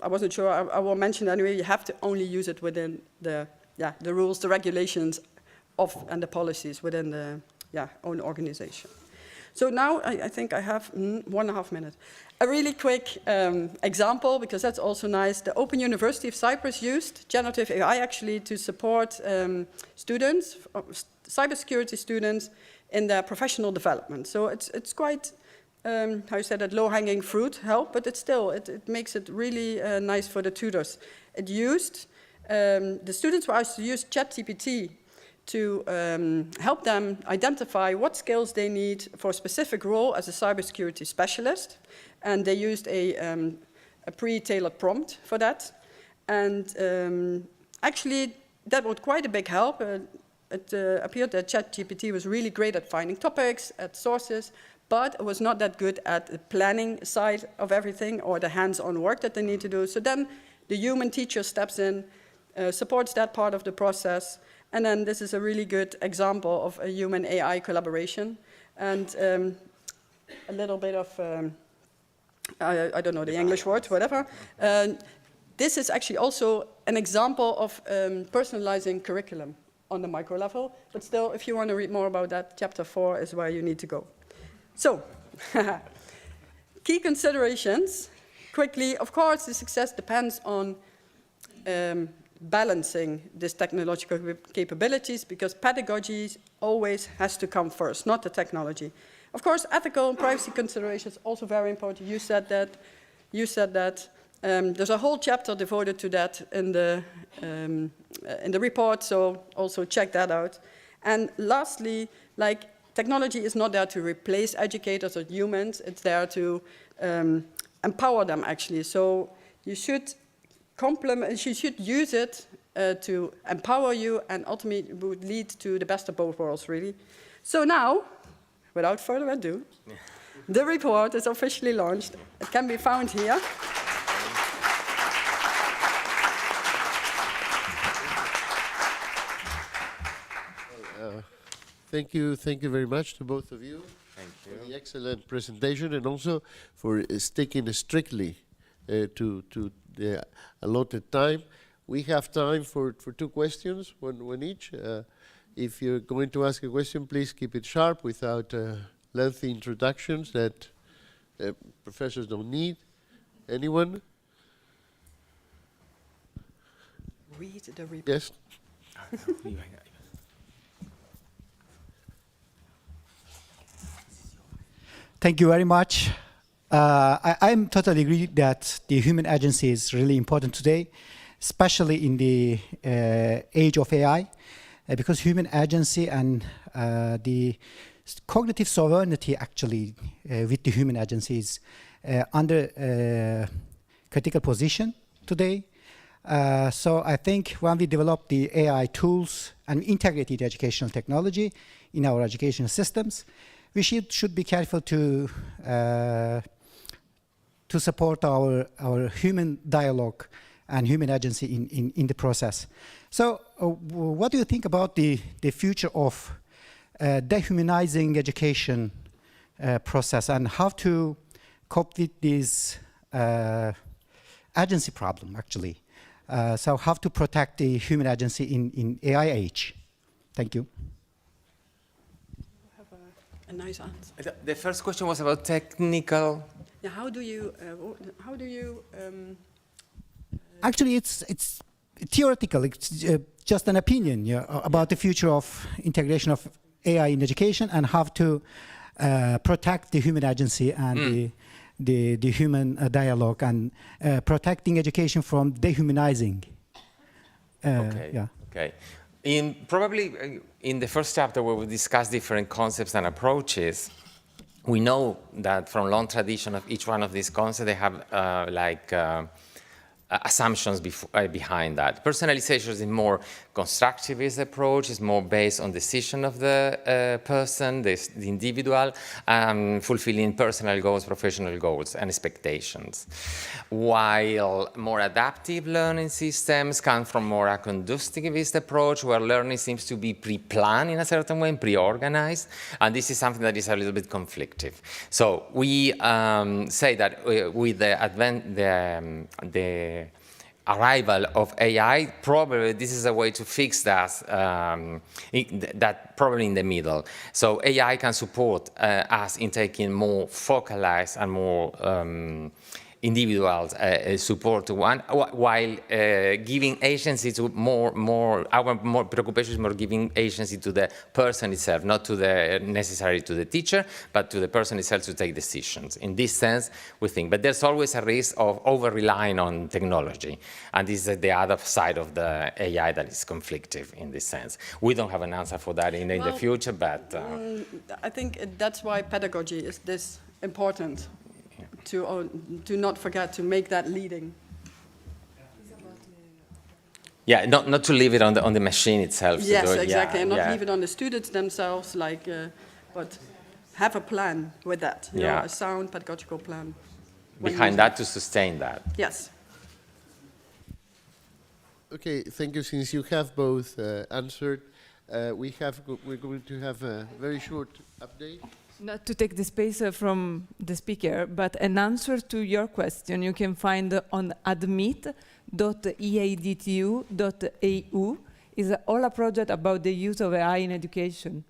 wasn't sure, I will mention anyway, you have to only use it within the rules, the regulations and the policies within the own organization. So now I think I have 1.5 minutes. A really quick example, because that's also nice. The Open University of Cyprus used generative AI actually to support students, cybersecurity students, in their professional development. So it's quite, how you said that, low-hanging fruit help, but it makes it really nice for the tutors. The students were asked to use ChatGPT to help them identify what skills they need for a specific role as a cybersecurity specialist. And they used a pre-tailored prompt for that. And actually, that was quite a big help. It appeared that ChatGPT was really great at finding topics, at sources, but it was not that good at the planning side of everything or the hands-on work that they need to do. So then the human teacher steps in, supports that part of the process, and then this is a really good example of a human-AI collaboration. And a little bit of, I don't know the English word, whatever. This is actually also an example of personalizing curriculum on the micro level, but still, if you want to read more about that, chapter 4 is where you need to go. So, key considerations. Quickly, of course, the success depends on balancing these technological capabilities, because pedagogy always has to come first, not the technology. Of course, ethical and privacy considerations also very important. You said that. There's a whole chapter devoted to that in the report, so also check that out. And lastly, like, technology is not there to replace educators or humans, it's there to empower them, actually. So you should use it to empower you, and ultimately would lead to the best of both worlds, really. So now, without further ado, the report is officially launched. It can be found here. Thank you very much to both of you. Thank for the excellent presentation, and also for sticking strictly to the allotted time. We have time for 2 questions, one each. If you're going to ask a question, please keep it sharp without lengthy introductions that professors don't need. Anyone? Read the report. Yes? Thank you very much. I'm totally agree that the human agency is really important today, especially in the age of AI, because human agency and the cognitive sovereignty actually with the human agency is under critical position today. So I think when we develop the AI tools and integrated educational technology in our educational systems, we should be careful to support our human dialogue and human agency in the process. So what do you think about the future of dehumanizing education process, and how to cope with this agency problem, actually? So how to protect the human agency in AI age? Thank you. A nice answer. The first question was about technical. Yeah, how do you Actually, it's theoretical. It's just an opinion, yeah, about the future of integration of AI in education and how to protect the human agency and the human dialogue, and protecting education from dehumanizing. Okay. Yeah. Okay. Probably in the first chapter where we discuss different concepts and approaches, we know that from long tradition of each one of these concepts, they have assumptions behind that. Personalization is a more constructivist approach, is more based on decision of the person, the individual, fulfilling personal goals, professional goals, and expectations. While more adaptive learning systems come from more a conductivist approach, where learning seems to be pre-planned in a certain way, pre-organized, and this is something that is a little bit conflictive. So we say that with the arrival of AI, probably this is a way to fix that, that probably in the middle. So AI can support us in taking more focalized and more individuals support to one, while giving agency to our more preoccupation is more giving agency to the person itself, not to necessarily to the teacher, but to the person itself to take decisions. In this sense, we think. But there's always a risk of over-relying on technology. And this is the other side of the AI that is conflictive in this sense. We don't have an answer for that in the future, but... I think that's why pedagogy is this important. To not forget to make that leading. Yeah, not to leave it on the machine itself. Yes, exactly, and not leave it on the students themselves, but have a plan with that, you know, a sound pedagogical plan. Behind that to sustain that. Yes. Okay, thank you. Since you have both answered, we're going to have a very short update. Not to take the space from the speaker, but an answer to your question you can find on admit.eadtu.eu. Is all a project about the use of AI in education.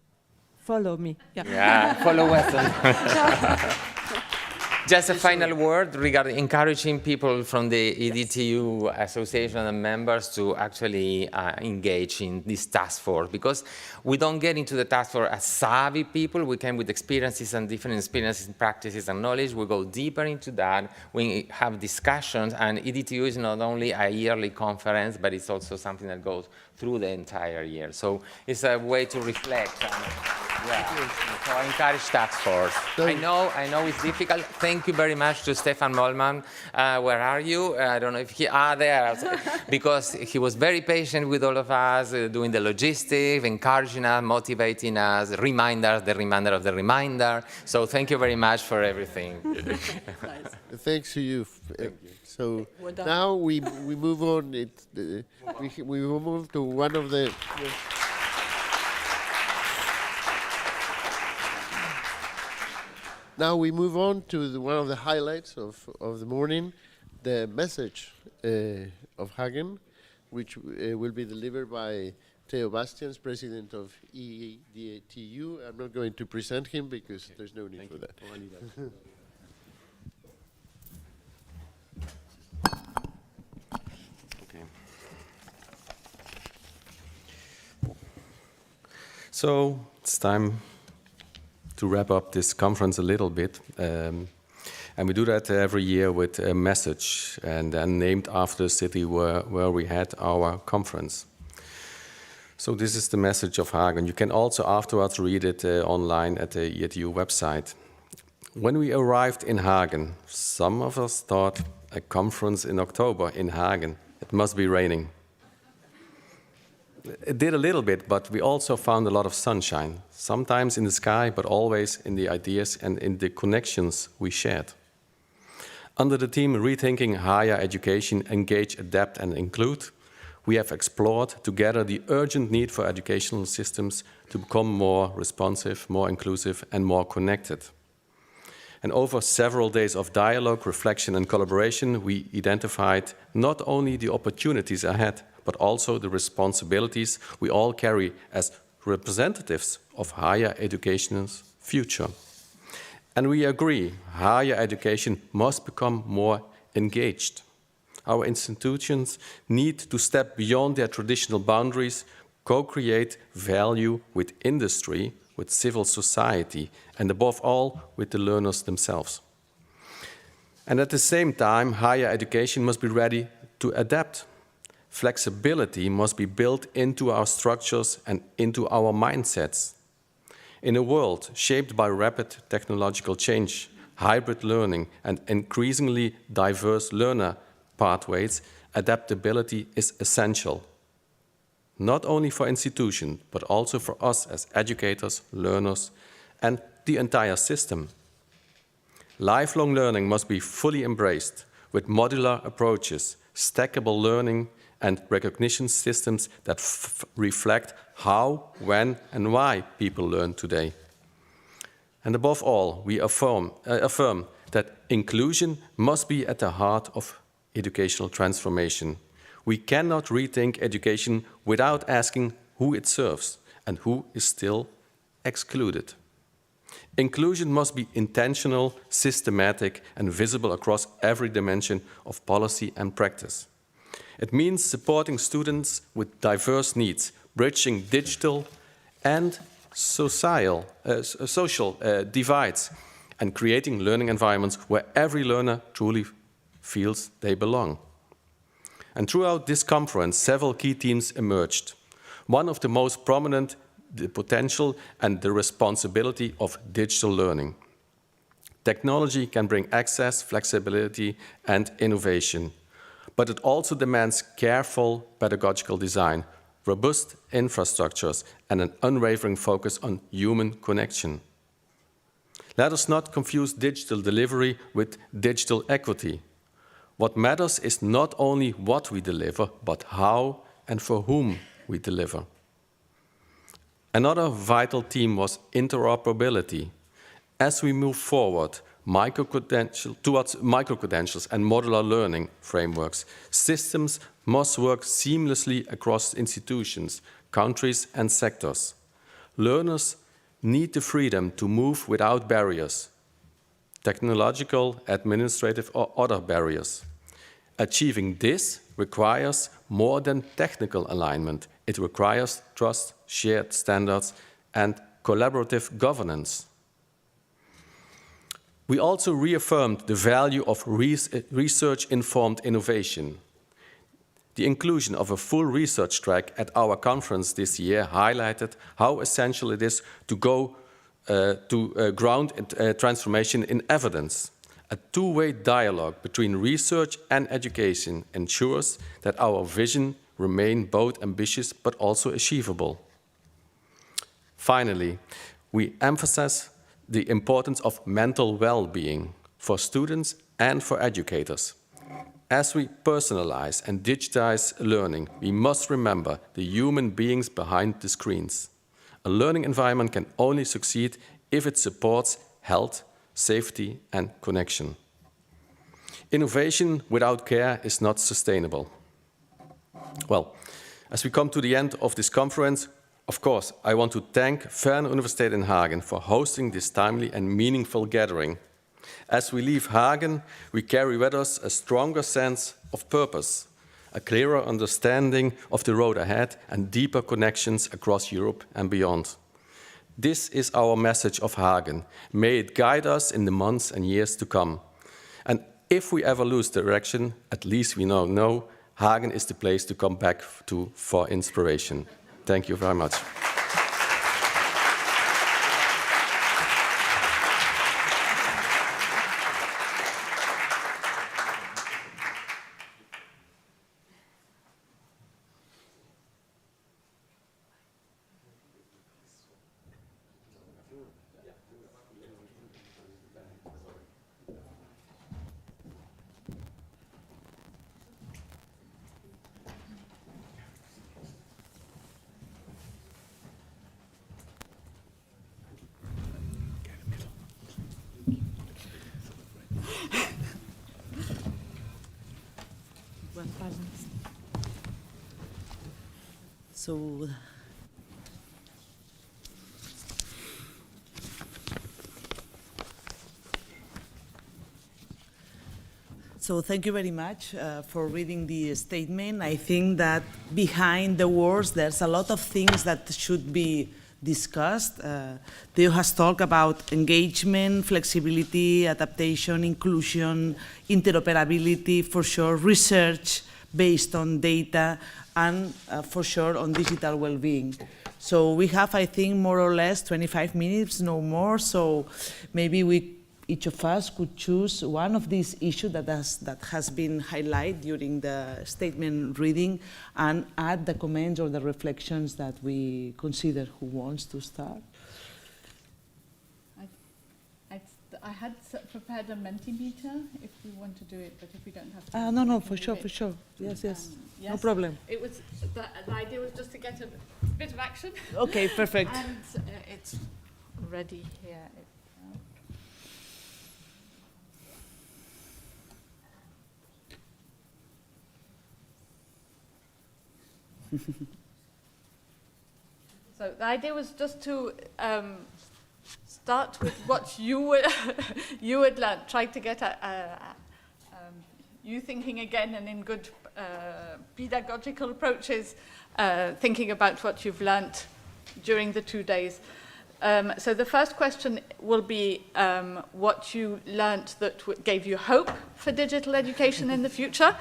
Follow me. Yeah, follow us. Just a final word regarding encouraging people from the EADTU Association and members to actually engage in this task force, because we don't get into the task force as savvy people. We came with experiences and different experiences, practices, and knowledge. We go deeper into that. We have discussions, and EADTU is not only a yearly conference, but it's also something that goes through the entire year. So it's a way to reflect. So I encourage task force. I know it's difficult. Thank you very much to Stefan Mollmann. Where are you? I don't know if he there, because he was very patient with all of us, doing the logistics, encouraging us, motivating us, the reminder of the reminder. So thank you very much for everything. Nice. Thanks to you. Thank you. So We're done. now we move on. We move to one of the. Now we move on to one of the highlights of the morning, the message of Hagen, which will be delivered by Theo Bastians, president of EADTU. I'm not going to present him because there's no need for that. So it's time to wrap up this conference a little bit. And we do that every year with a message, and then named after the city where we had our conference. So this is the message of Hagen. You can also afterwards read it online at the EADTU website. When we arrived in Hagen, some of us thought a conference in October in Hagen, it must be raining. It did a little bit, but we also found a lot of sunshine, sometimes in the sky, but always in the ideas and in the connections we shared. Under the theme Rethinking Higher Education, Engage, Adapt and Include, we have explored together the urgent need for educational systems to become more responsive, more inclusive and more connected. And over several days of dialogue, reflection and collaboration, we identified not only the opportunities ahead, but also the responsibilities we all carry as representatives of higher education's future. And we agree, higher education must become more engaged. Our institutions need to step beyond their traditional boundaries, co-create value with industry, with civil society, and above all, with the learners themselves. And at the same time, higher education must be ready to adapt. Flexibility must be built into our structures and into our mindsets. In a world shaped by rapid technological change, hybrid learning, and increasingly diverse learner pathways, adaptability is essential. Not only for institutions, but also for us as educators, learners, and the entire system. Lifelong learning must be fully embraced with modular approaches, stackable learning, and recognition systems that reflect how, when, and why people learn today. And above all, we affirm that inclusion must be at the heart of educational transformation. We cannot rethink education without asking who it serves and who is still excluded. Inclusion must be intentional, systematic, and visible across every dimension of policy and practice. It means supporting students with diverse needs, bridging digital and social divides, and creating learning environments where every learner truly feels they belong. And throughout this conference, several key themes emerged. One of the most prominent, the potential and the responsibility of digital learning. Technology can bring access, flexibility, and innovation. But it also demands careful pedagogical design, robust infrastructures, and an unwavering focus on human connection. Let us not confuse digital delivery with digital equity. What matters is not only what we deliver, but how and for whom we deliver. Another vital theme was interoperability. As we move forward, towards micro-credentials and modular learning frameworks, systems must work seamlessly across institutions, countries, and sectors. Learners need the freedom to move without barriers. technological, administrative, or other barriers. Achieving this requires more than technical alignment. It requires trust, shared standards, and collaborative governance. We also reaffirmed the value of research-informed innovation. The inclusion of a full research track at our conference this year highlighted how essential it is to go to ground transformation in evidence. A two-way dialogue between research and education ensures that our vision remains both ambitious but also achievable. Finally, we emphasize the importance of mental well-being for students and for educators. As we personalize and digitize learning, we must remember the human beings behind the screens. A learning environment can only succeed if it supports health, safety, and connection. Innovation without care is not sustainable. Well, as we come to the end of this conference, of course, I want to thank Fern Universiteit in Hagen for hosting this timely and meaningful gathering. As we leave Hagen, we carry with us a stronger sense of purpose, a clearer understanding of the road ahead, and deeper connections across Europe and beyond. This is our message of Hagen. May it guide us in the months and years to come. And if we ever lose direction, at least we now know Hagen is the place to come back to for inspiration. Thank you very much. So thank you very much for reading the statement. I think that behind the words, there's a lot of things that should be discussed. Theo has talked about engagement, flexibility, adaptation, inclusion, interoperability, for sure, research based on data, and for sure on digital well-being. So we have, I think, more or less 25 minutes, no more. So maybe each of us could choose one of these issues that has been highlighted during the statement reading and add the comments or the reflections that we consider. Who wants to start? I had prepared a Mentimeter if we want to do it, but if we don't have time. No, for sure. Yes, yes. No problem. It was, the idea was just to get a bit of action. Okay, perfect. And it's ready here. So the idea was just to start with what you would learn, try to get you thinking again and in good pedagogical approaches, thinking about what you've learnt during the 2 days. So the first question will be what you learnt that gave you hope for digital education in the future.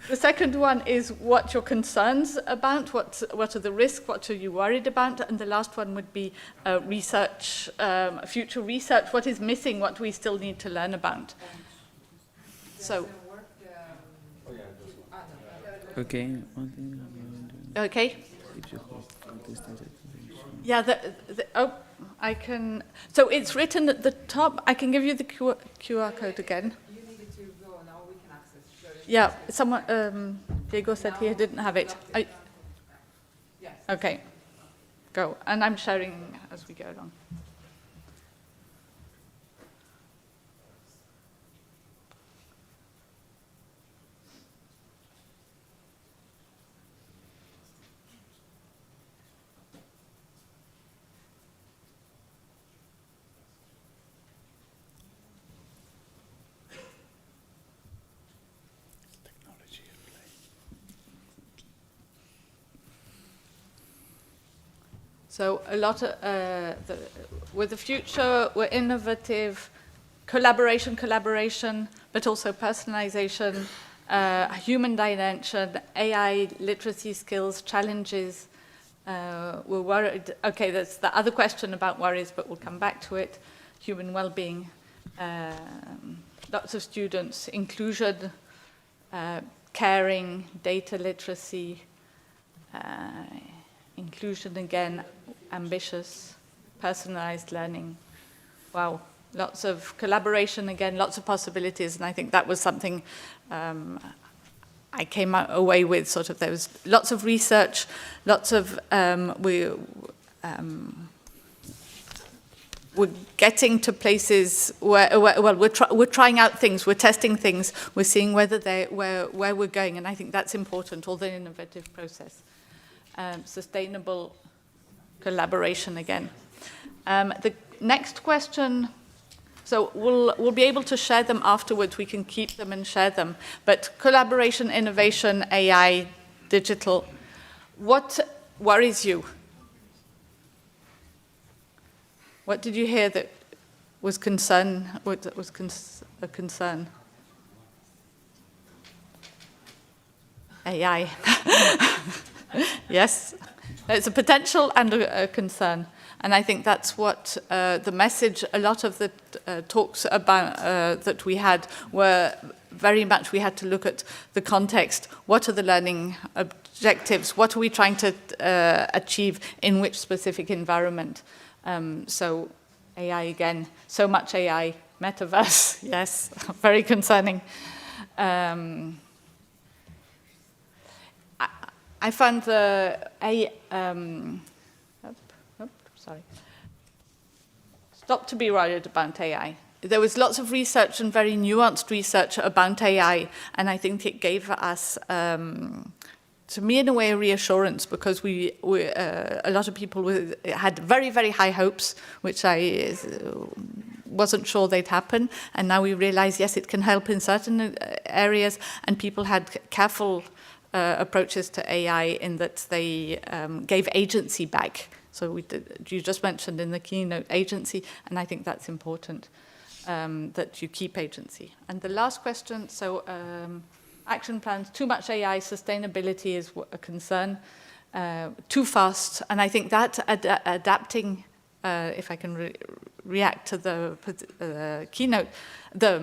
The second one is what your concerns about, what are the risks, what are you worried about, and the last one would be research, future research, what is missing, what we still need to learn about. So. Okay. Okay. Yeah, I can, so it's written at the top. I can give you the QR code again. You needed to go, now we can access. Yeah, someone, Diego said he didn't have it. Yes. Okay, go. And I'm sharing as we go along. So a lot of, with the future, we're innovative, collaboration, but also personalization, human dimension, AI literacy skills, challenges. We're worried, okay, that's the other question about worries, but we'll come back to it. Human well-being, lots of students, inclusion, caring, data literacy, inclusion again, ambitious, personalized learning. Wow, lots of collaboration again, lots of possibilities, and I think that was something I came away with. Sort of, there was lots of research, lots of we're getting to places where we're trying out things, we're testing things, we're seeing whether where we're going, and I think that's important. All the innovative process, sustainable collaboration again. The next question. So we'll be able to share them afterwards. We can keep them and share them. But collaboration, innovation, AI, digital. What worries you? What did you hear that was a concern? AI. Yes, it's a potential and a concern. And I think that's what the message, a lot of the talks about that we had were very much, we had to look at the context. What are the learning objectives? What are we trying to achieve in which specific environment? So AI again, so much AI, metaverse, yes, very concerning. I found stop to be worried about AI. There was lots of research and very nuanced research about AI, and I think it gave us, to me in a way, a reassurance, because a lot of people had very, very high hopes, which I wasn't sure they'd happen, and now we realize, yes, it can help in certain areas, and people had careful approaches to AI in that they gave agency back. So you just mentioned in the keynote agency, and I think that's important, that you keep agency. And the last question, so action plans, too much AI, sustainability is a concern, too fast, and I think that adapting, if I can react to the keynote, the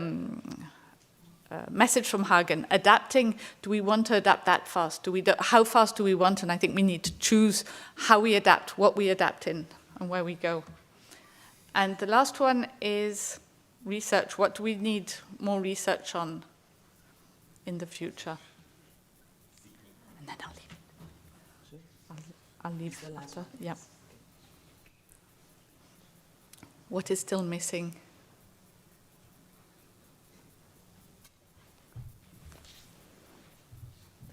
message from Hagen, adapting, do we want to adapt that fast? How fast do we want? And I think we need to choose how we adapt, what we adapt in, and where we go. And the last one is research. What do we need more research on in the future? And then I'll leave it. I'll leave the latter. Yeah. What is still missing?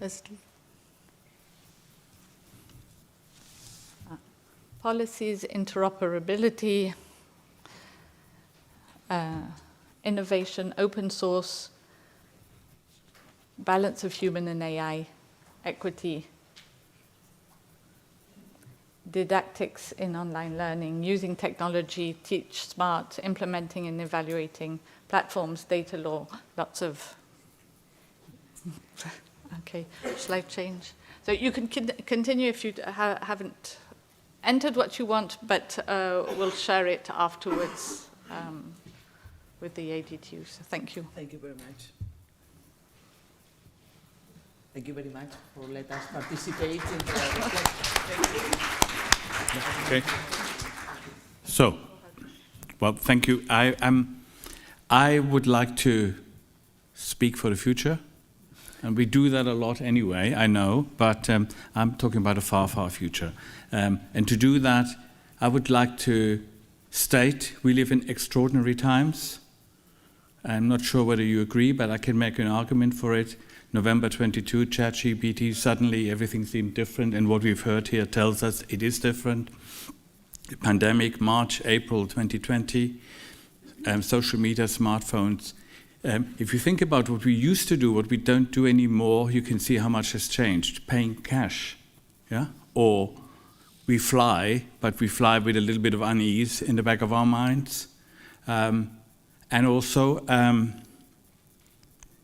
There's policies, interoperability, innovation, open source, balance of human and AI, equity, didactics in online learning, using technology, teach smart, implementing and evaluating, platforms, data law, lots of... Okay, shall I change? So you can continue if you haven't entered what you want, but we'll share it afterwards with the EADTU. So thank you. Thank you very much. Thank you very much for letting us participate in the reflection. Okay. So, well, thank you. I would like to speak for the future. And we do that a lot anyway, I know, but I'm talking about a far, far future. And to do that, I would like to state we live in extraordinary times. I'm not sure whether you agree, but I can make an argument for it. November 22, ChatGPT, suddenly everything seemed different, and what we've heard here tells us it is different. The pandemic, March, April 2020, social media, smartphones. If you think about what we used to do, what we don't do anymore, you can see how much has changed. Paying cash, yeah, or we fly, but we fly with a little bit of unease in the back of our minds. And also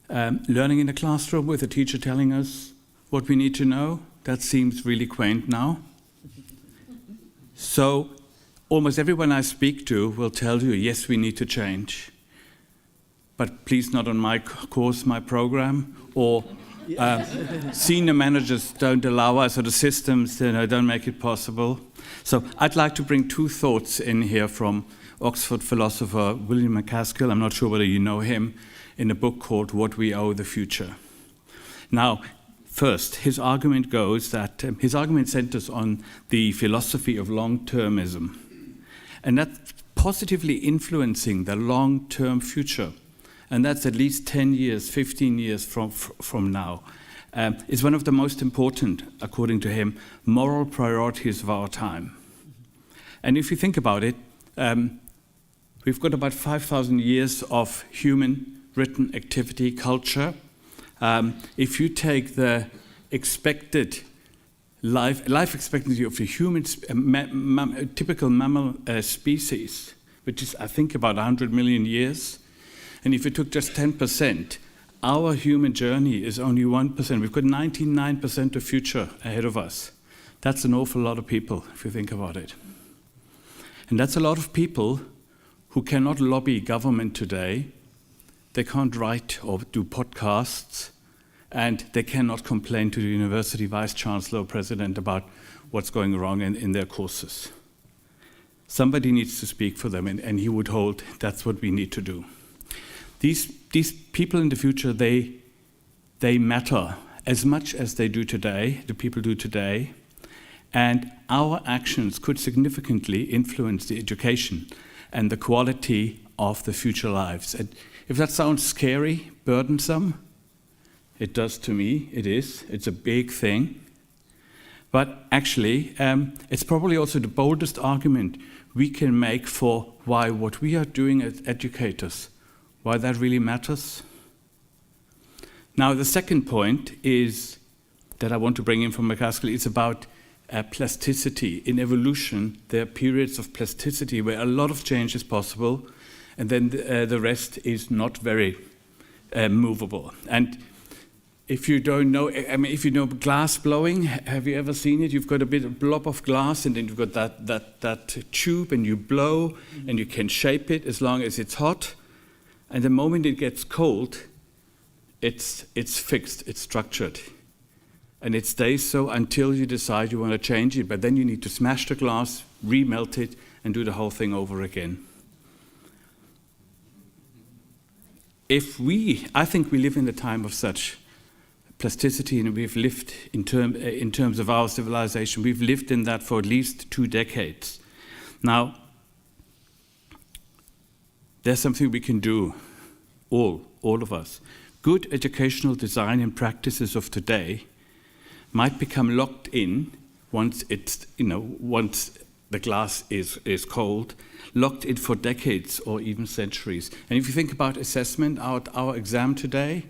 learning in the classroom with a teacher telling us what we need to know. That seems really quaint now. So almost everyone I speak to will tell you, yes, we need to change. But please not on my course, my program, or senior managers don't allow us, or the systems don't make it possible. So I'd like to bring two thoughts in here from Oxford philosopher William MacAskill. I'm not sure whether you know him, in a book called What We Owe the Future. Now, first, his argument goes that his argument centers on the philosophy of long-termism, and that's positively influencing the long-term future. And that's at least 10 years, 15 years from now. It's one of the most important, according to him, moral priorities of our time. And if you think about it, we've got about 5,000 years of human written activity, culture. If you take the expected life expectancy of the human, typical mammal species, which is, I think, about 100 million years, and if you took just 10%, our human journey is only 1%. We've got 99% of future ahead of us. That's an awful lot of people, if you think about it. And that's a lot of people who cannot lobby government today. They can't write or do podcasts, and they cannot complain to the university vice-chancellor or president about what's going wrong in their courses. Somebody needs to speak for them, and he would hold that's what we need to do. These people in the future, they matter as much as they do today, the people do today, and our actions could significantly influence the education and the quality of the future lives. And if that sounds scary, burdensome, it does to me, it is. It's a big thing. But actually, it's probably also the boldest argument we can make for why what we are doing as educators, why that really matters. Now, the second point is that I want to bring in from MacAskill is about plasticity. In evolution, there are periods of plasticity where a lot of change is possible, and then the rest is not very movable. And if you don't know, I mean, if you know glass blowing, have you ever seen it? You've got a bit of blob of glass, and then you've got that tube, and you blow, and you can shape it as long as it's hot. And the moment it gets cold, it's fixed, it's structured. And it stays so until you decide you want to change it. But then you need to smash the glass, remelt it, and do the whole thing over again. I think we live in a time of such plasticity, and we've lived in terms of our civilization, we've lived in that for at least 2 decades. Now, there's something we can do, all of us. Good educational design and practices of today might become locked in once once the glass is cold, locked in for decades or even centuries. And if you think about assessment, our exam today,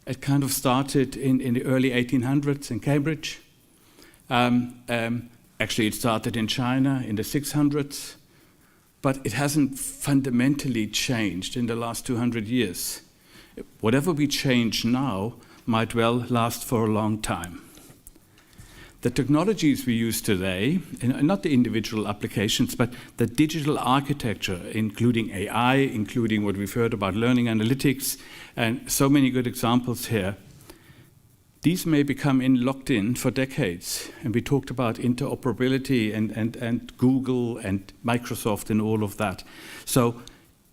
it kind of started in the early 1800s in Cambridge. Actually, it started in China in the 600s. But it hasn't fundamentally changed in the last 200 years. Whatever we change now might well last for a long time. The technologies we use today, and not the individual applications, but the digital architecture, including AI, including what we've heard about learning analytics, and so many good examples here, these may become locked in for decades. And we talked about interoperability and Google and Microsoft and all of that. So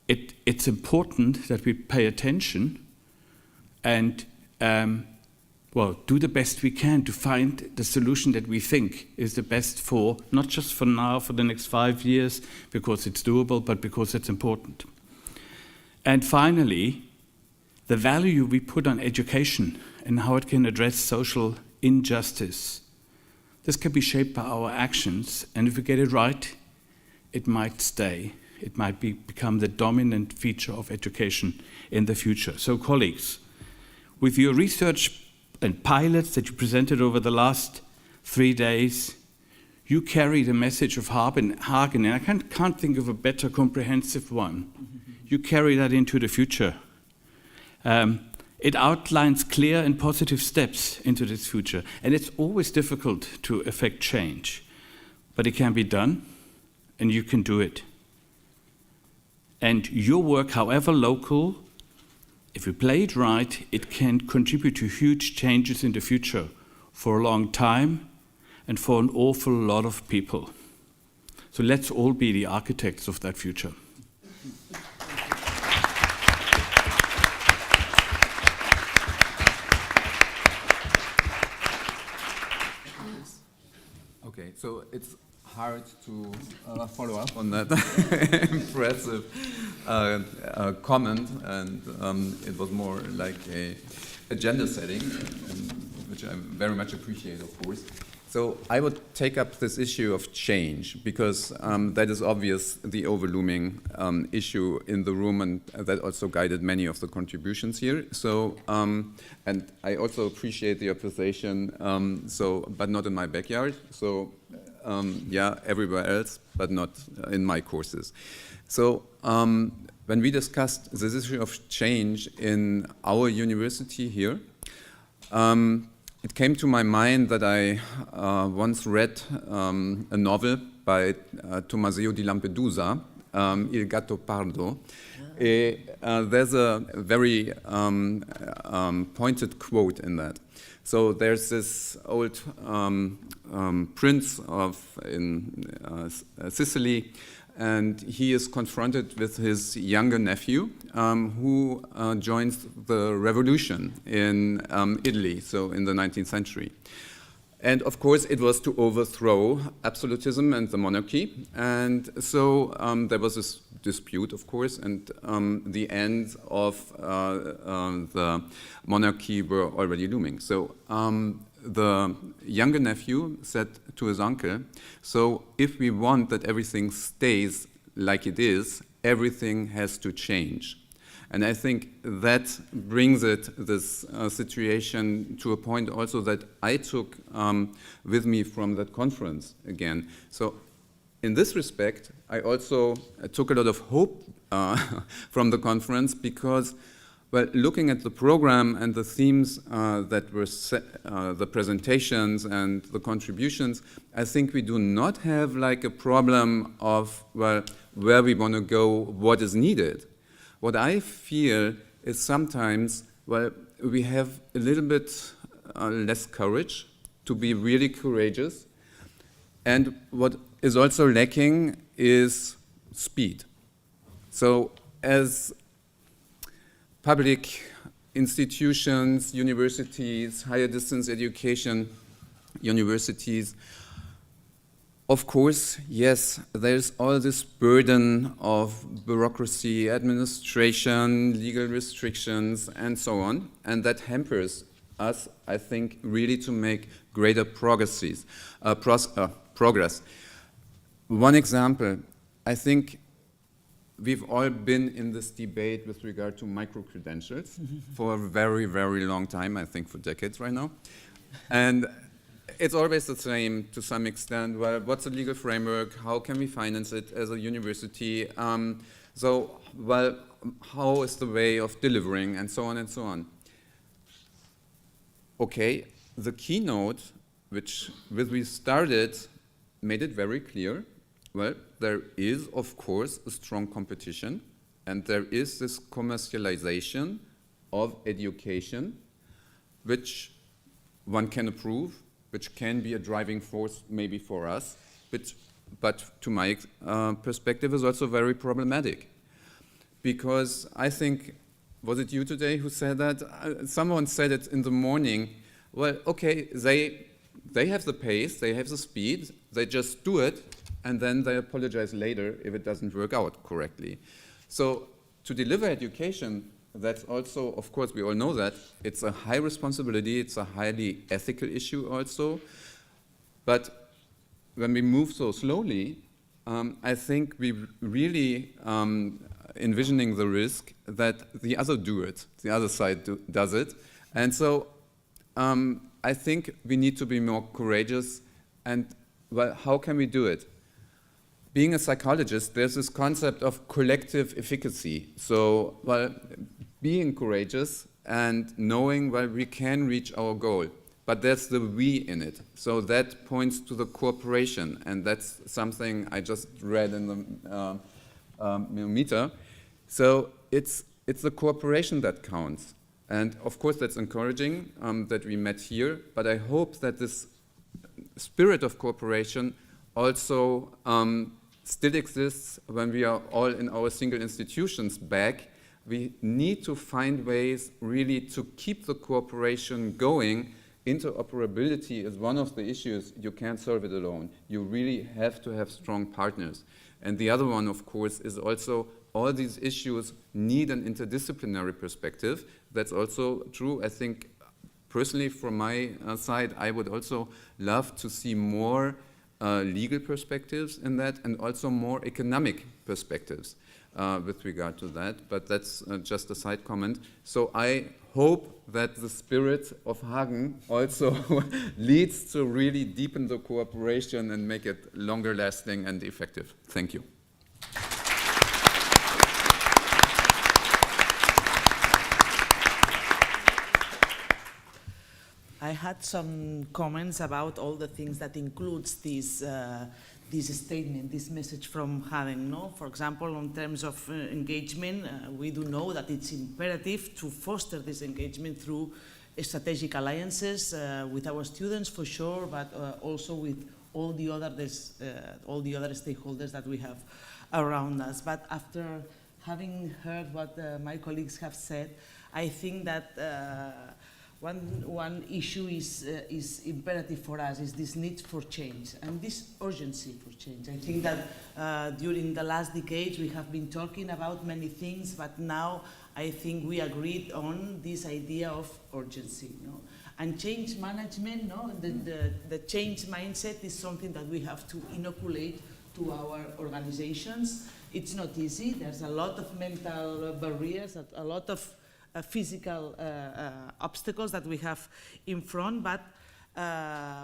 it's important that we pay attention and do the best we can to find the solution that we think is the best for, not just for now, for the next 5 years, because it's doable, but because it's important. And finally, the value we put on education and how it can address social injustice. This can be shaped by our actions, and if we get it right, it might stay. It might become the dominant feature of education in the future. So colleagues, with your research and pilots that you presented over the last 3 days, you carry the message of Hagen, and I can't think of a better comprehensive one. You carry that into the future. It outlines clear and positive steps into this future, and it's always difficult to effect change, but it can be done, and you can do it. And your work, however local, if you play it right, it can contribute to huge changes in the future for a long time and for an awful lot of people. So let's all be the architects of that future. Okay, so it's hard to follow up on that impressive comment, and it was more like a agenda setting, which I very much appreciate, of course. So I would take up this issue of change, because that is obvious, the overlooming issue in the room, and that also guided many of the contributions here. So, and I also appreciate the appreciation, but not in my backyard. So, yeah, everywhere else, but not in my courses. So, when we discussed this issue of change in our university here, it came to my mind that I once read a novel by Tommaseo di Lampedusa, Il Gatto Pardo. There's a very pointed quote in that. So there's this old prince in Sicily, and he is confronted with his younger nephew, who joins the revolution in Italy, so in the 19th century. And of course, it was to overthrow absolutism and the monarchy. And so there was this dispute, of course, and the end of the monarchy were already looming. So the younger nephew said to his uncle, so if we want that everything stays like it is, everything has to change. And I think that brings this situation to a point also that I took with me from that conference again. So in this respect, I also took a lot of hope from the conference, because, well, looking at the program and the themes that were set, the presentations and the contributions, I think we do not have like a problem of, well, where we want to go, what is needed. What I feel is sometimes, well, we have a little bit less courage to be really courageous. And what is also lacking is speed. So as public institutions, universities, higher distance education universities, of course, yes, there's all this burden of bureaucracy, administration, legal restrictions, and so on, and that hampers us, I think, really to make greater progress. One example, I think we've all been in this debate with regard to micro-credentials for a very, very long time, I think for decades right now. And it's always the same to some extent. Well, what's the legal framework? How can we finance it as a university? Well, how is the way of delivering, and so on and so on. Okay, the keynote, which we started, made it very clear. Well, there is, of course, a strong competition, and there is this commercialization of education, which one can approve, which can be a driving force maybe for us, but to my perspective is also very problematic. Because I think, was it you today who said that? Someone said it in the morning. Well, okay, they have the pace, they have the speed, they just do it, and then they apologize later if it doesn't work out correctly. So to deliver education, that's also, of course, we all know that, it's a high responsibility, it's a highly ethical issue also. But when we move so slowly, I think we really envisioning the risk that the other do it, the other side does it. And so I think we need to be more courageous and well, how can we do it? Being a psychologist, there's this concept of collective efficacy. So, well, being courageous and knowing, well, we can reach our goal. But there's the we in it. So that points to the cooperation. And that's something I just read in the meter. So it's the cooperation that counts. And of course, that's encouraging that we met here. But I hope that this spirit of cooperation also still exists when we are all in our single institutions back. We need to find ways really to keep the cooperation going. Interoperability is one of the issues. You can't solve it alone. You really have to have strong partners. And the other one, of course, is also all these issues need an interdisciplinary perspective. That's also true. I think personally from my side, I would also love to see more legal perspectives in that and also more economic perspectives with regard to that. But that's just a side comment. So I hope that the spirit of Hagen also leads to really deepen the cooperation and make it longer lasting and effective. Thank you. I had some comments about all the things that includes this statement, this message from Hagen. No? For example, in terms of engagement, we do know that it's imperative to foster this engagement through strategic alliances with our students, for sure, but also with all the other stakeholders that we have around us. But after having heard what my colleagues have said, I think that one issue is imperative for us, is this need for change and this urgency for change. I think that during the last decades we have been talking about many things, but now I think we agreed on this idea of urgency. No? And change management, no? The change mindset is something that we have to inoculate to our organizations. It's not easy. There's a lot of mental barriers, a lot of physical obstacles that we have in front, but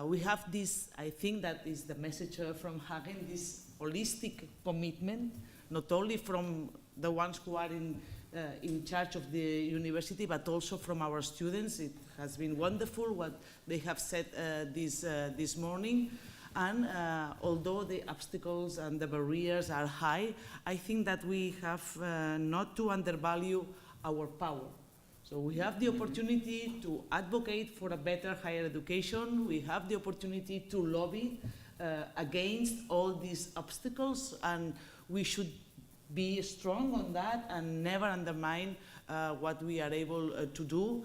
we have this, I think that is the message from Hagen, this holistic commitment, not only from the ones who are in charge of the university, but also from our students. It has been wonderful what they have said this morning. And although the obstacles and the barriers are high, I think that we have not to undervalue our power. So we have the opportunity to advocate for a better higher education. We have the opportunity to lobby against all these obstacles, and we should be strong on that and never undermine what we are able to do.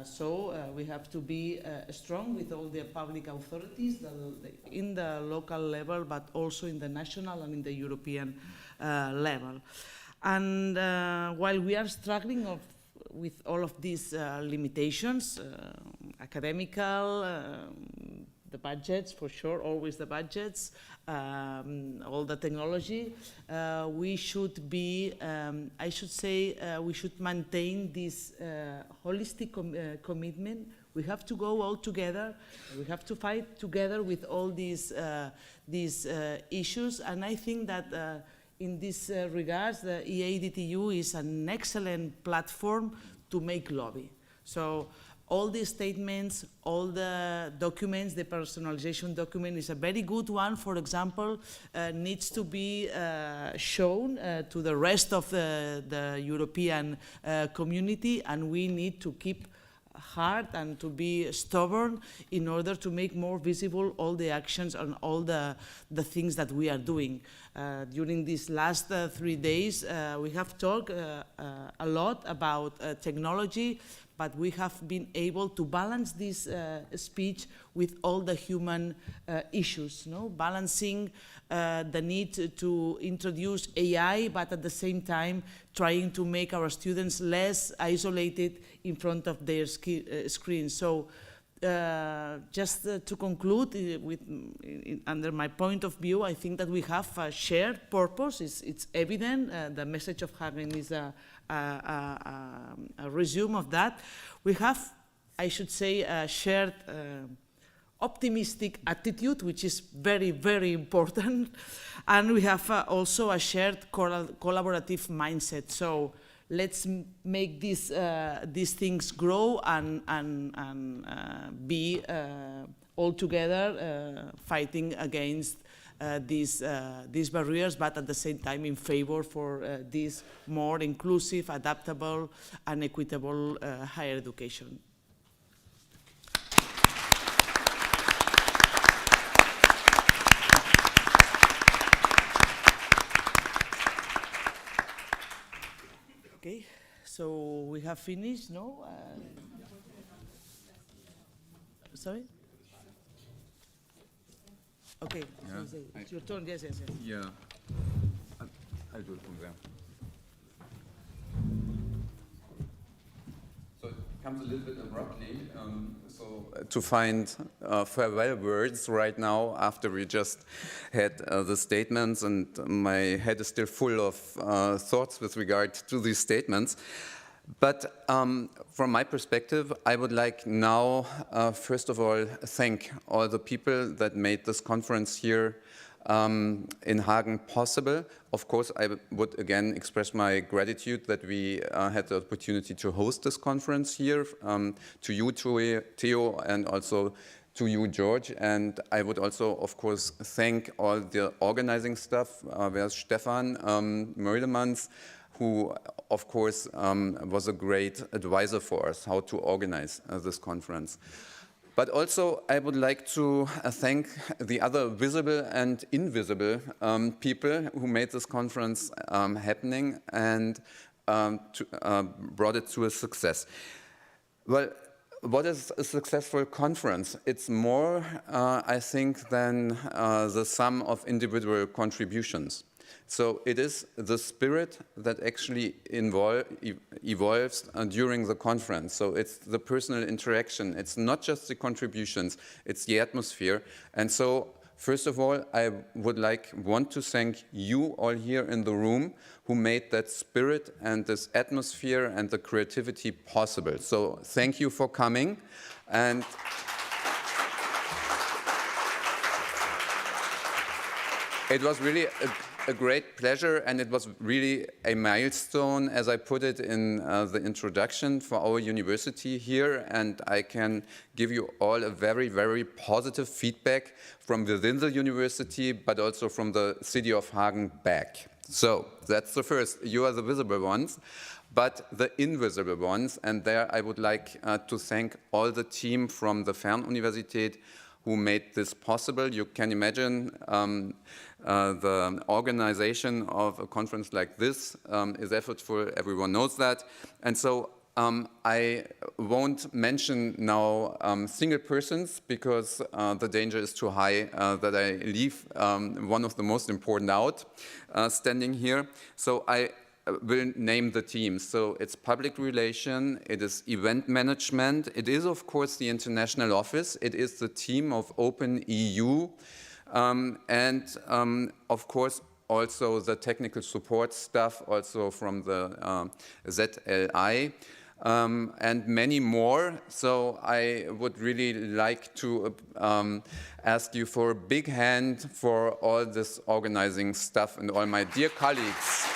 So we have to be strong with all the public authorities in the local level, but also in the national and in the European level. And while we are struggling with all of these limitations, academical, the budgets, for sure, always the budgets, all the technology, we should be, I should say, we should maintain this holistic commitment. We have to go all together. We have to fight together with all these issues. And I think that in this regards, the EADTU is an excellent platform to make lobby. So all these statements, all the documents, the personalization document is a very good one, for example, needs to be shown to the rest of the European community, and we need to keep hard and to be stubborn in order to make more visible all the actions and all the things that we are doing. During these last 3 days, we have talked a lot about technology, but we have been able to balance this speech with all the human issues, no? Balancing the need to introduce AI, but at the same time trying to make our students less isolated in front of their screens. So just to conclude, under my point of view, I think that we have a shared purpose. It's evident. The message of Hagen is a resume of that. We have, I should say, a shared optimistic attitude, which is very, very important. And we have also a shared collaborative mindset. So let's make these things grow and be all together fighting against these barriers, but at the same time in favor for this more inclusive, adaptable, and equitable higher education. Okay, so we have finished, no? Sorry? Okay, Yeah, it's your turn, yes. Yeah, I'll do it from there. So it comes a little bit abruptly, to find farewell words right now after we just had the statements, and my head is still full of thoughts with regard to these statements. But from my perspective, I would like now, first of all, thank all the people that made this conference here in Hagen possible. Of course, I would again express my gratitude that we had the opportunity to host this conference here, to you, Theo, and also to you, George. And I would also, of course, thank all the organizing staff. There's Stefan Meulemans, who, of course, was a great advisor for us how to organize this conference. But also, I would like to thank the other visible and invisible people who made this conference happening and brought it to a success. Well, what is a successful conference? It's more, I think, than the sum of individual contributions. So it is the spirit that actually evolves during the conference. So it's the personal interaction. It's not just the contributions, it's the atmosphere. And so, first of all, I would want to thank you all here in the room who made that spirit and this atmosphere and the creativity possible. So thank you for coming. And it was really a great pleasure, and it was really a milestone, as I put it in the introduction, for our university here. And I can give you all a very, very positive feedback from within the university, but also from the city of Hagen back. So that's the first. You are the visible ones, but the invisible ones. And there I would like to thank all the team from the Fernuniversität who made this possible. You can imagine the organization of a conference like this is effortful, everyone knows that. And so I won't mention now single persons, because the danger is too high that I leave one of the most important out standing here. So I will name the teams. So it's public relation, it is event management, it is of course the international office, it is the team of Open EU, and of course also the technical support staff, also from the ZLI, and many more. So I would really like to ask you for a big hand for all this organizing stuff and all my dear colleagues.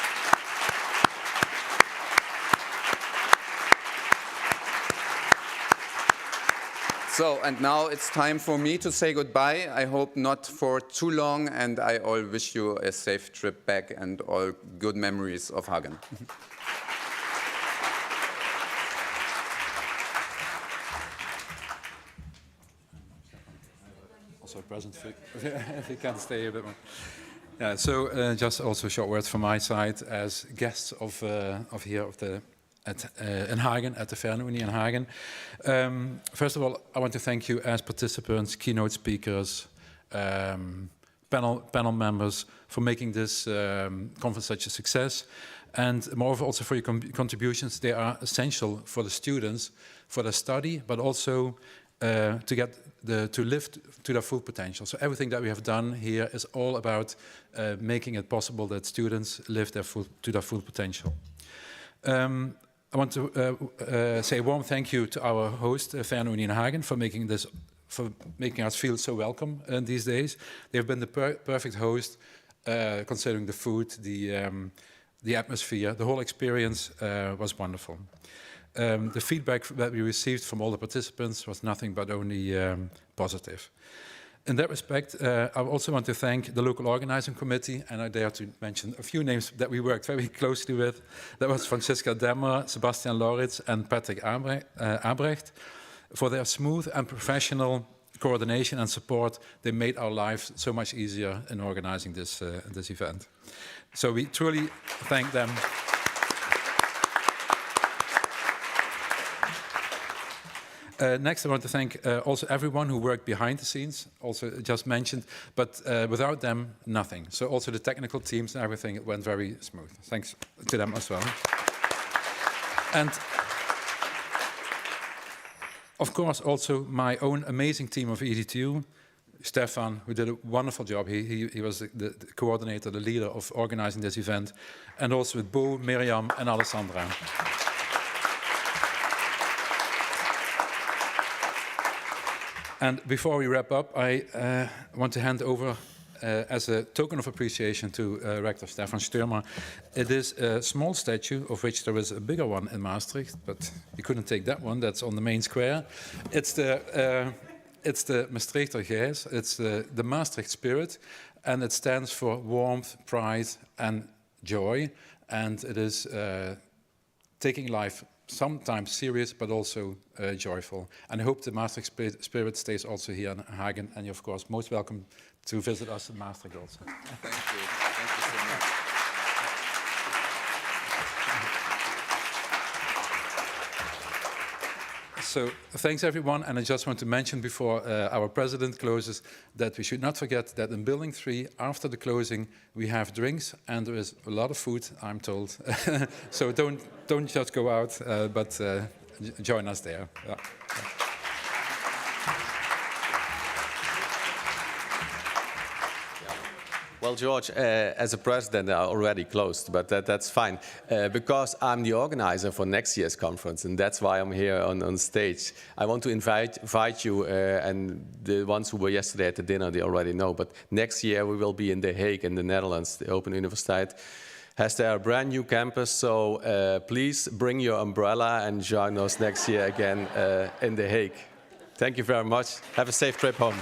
So, and now it's time for me to say goodbye. I hope not for too long, and I all wish you a safe trip back and all good memories of Hagen. Also present, if you can stay a bit more. Yeah, so just also a short word from my side as guests of in Hagen, at the Fernuni in Hagen. First of all, I want to thank you as participants, keynote speakers, panel members for making this conference such a success. And moreover, also for your contributions. They are essential for the students, for their study, but also to lift to their full potential. So everything that we have done here is all about making it possible that students live to their full potential. I want to say a warm thank you to our host, Fernuni in Hagen, for making this for making us feel so welcome these days. They've been the perfect host, considering the food, the atmosphere, the whole experience was wonderful. The feedback that we received from all the participants was nothing but only positive. In that respect, I also want to thank the local organizing committee, and I dare to mention a few names that we worked very closely with. That was Franziska Demmer, Sebastian Lauritz, and Patrick Abrecht. For their smooth and professional coordination and support, they made our lives so much easier in organizing this event. So we truly thank them. Next, I want to thank also everyone who worked behind the scenes, also just mentioned, but without them, nothing. So also the technical teams and everything, it went very smooth. Thanks to them as well. And of course, also my own amazing team of EADTU, Stefan, who did a wonderful job. He was the coordinator, the leader of organizing this event, and also with Bo, Miriam, and Alessandra. And before we wrap up, I want to hand over, as a token of appreciation to Rector Stefan Stürmer. It is a small statue, of which there is a bigger one in Maastricht, but you couldn't take that one. That's on the main square. It's the Maastrichter Geest. It's the Maastricht spirit, and it stands for warmth, pride, and joy. And it is taking life sometimes serious, but also joyful. And I hope the Maastricht spirit stays also here in Hagen. And you're, of course, most welcome to visit us in Maastricht also. Thank you. Thank you so much. So thanks, everyone. And I just want to mention before our president closes that we should not forget that in Building 3, after the closing, we have drinks and there is a lot of food, I'm told. So don't just go out, but join us there. Yeah. Well, George, as a president, I already closed, but that's fine. Because I'm the organizer for next year's conference, and that's why I'm here on stage. I want to invite you, and the ones who were yesterday at the dinner, they already know, but next year we will be in The Hague in the Netherlands. The Open Universiteit has their brand new campus, so please bring your umbrella and join us next year again in The Hague. Thank you very much. Have a safe trip home.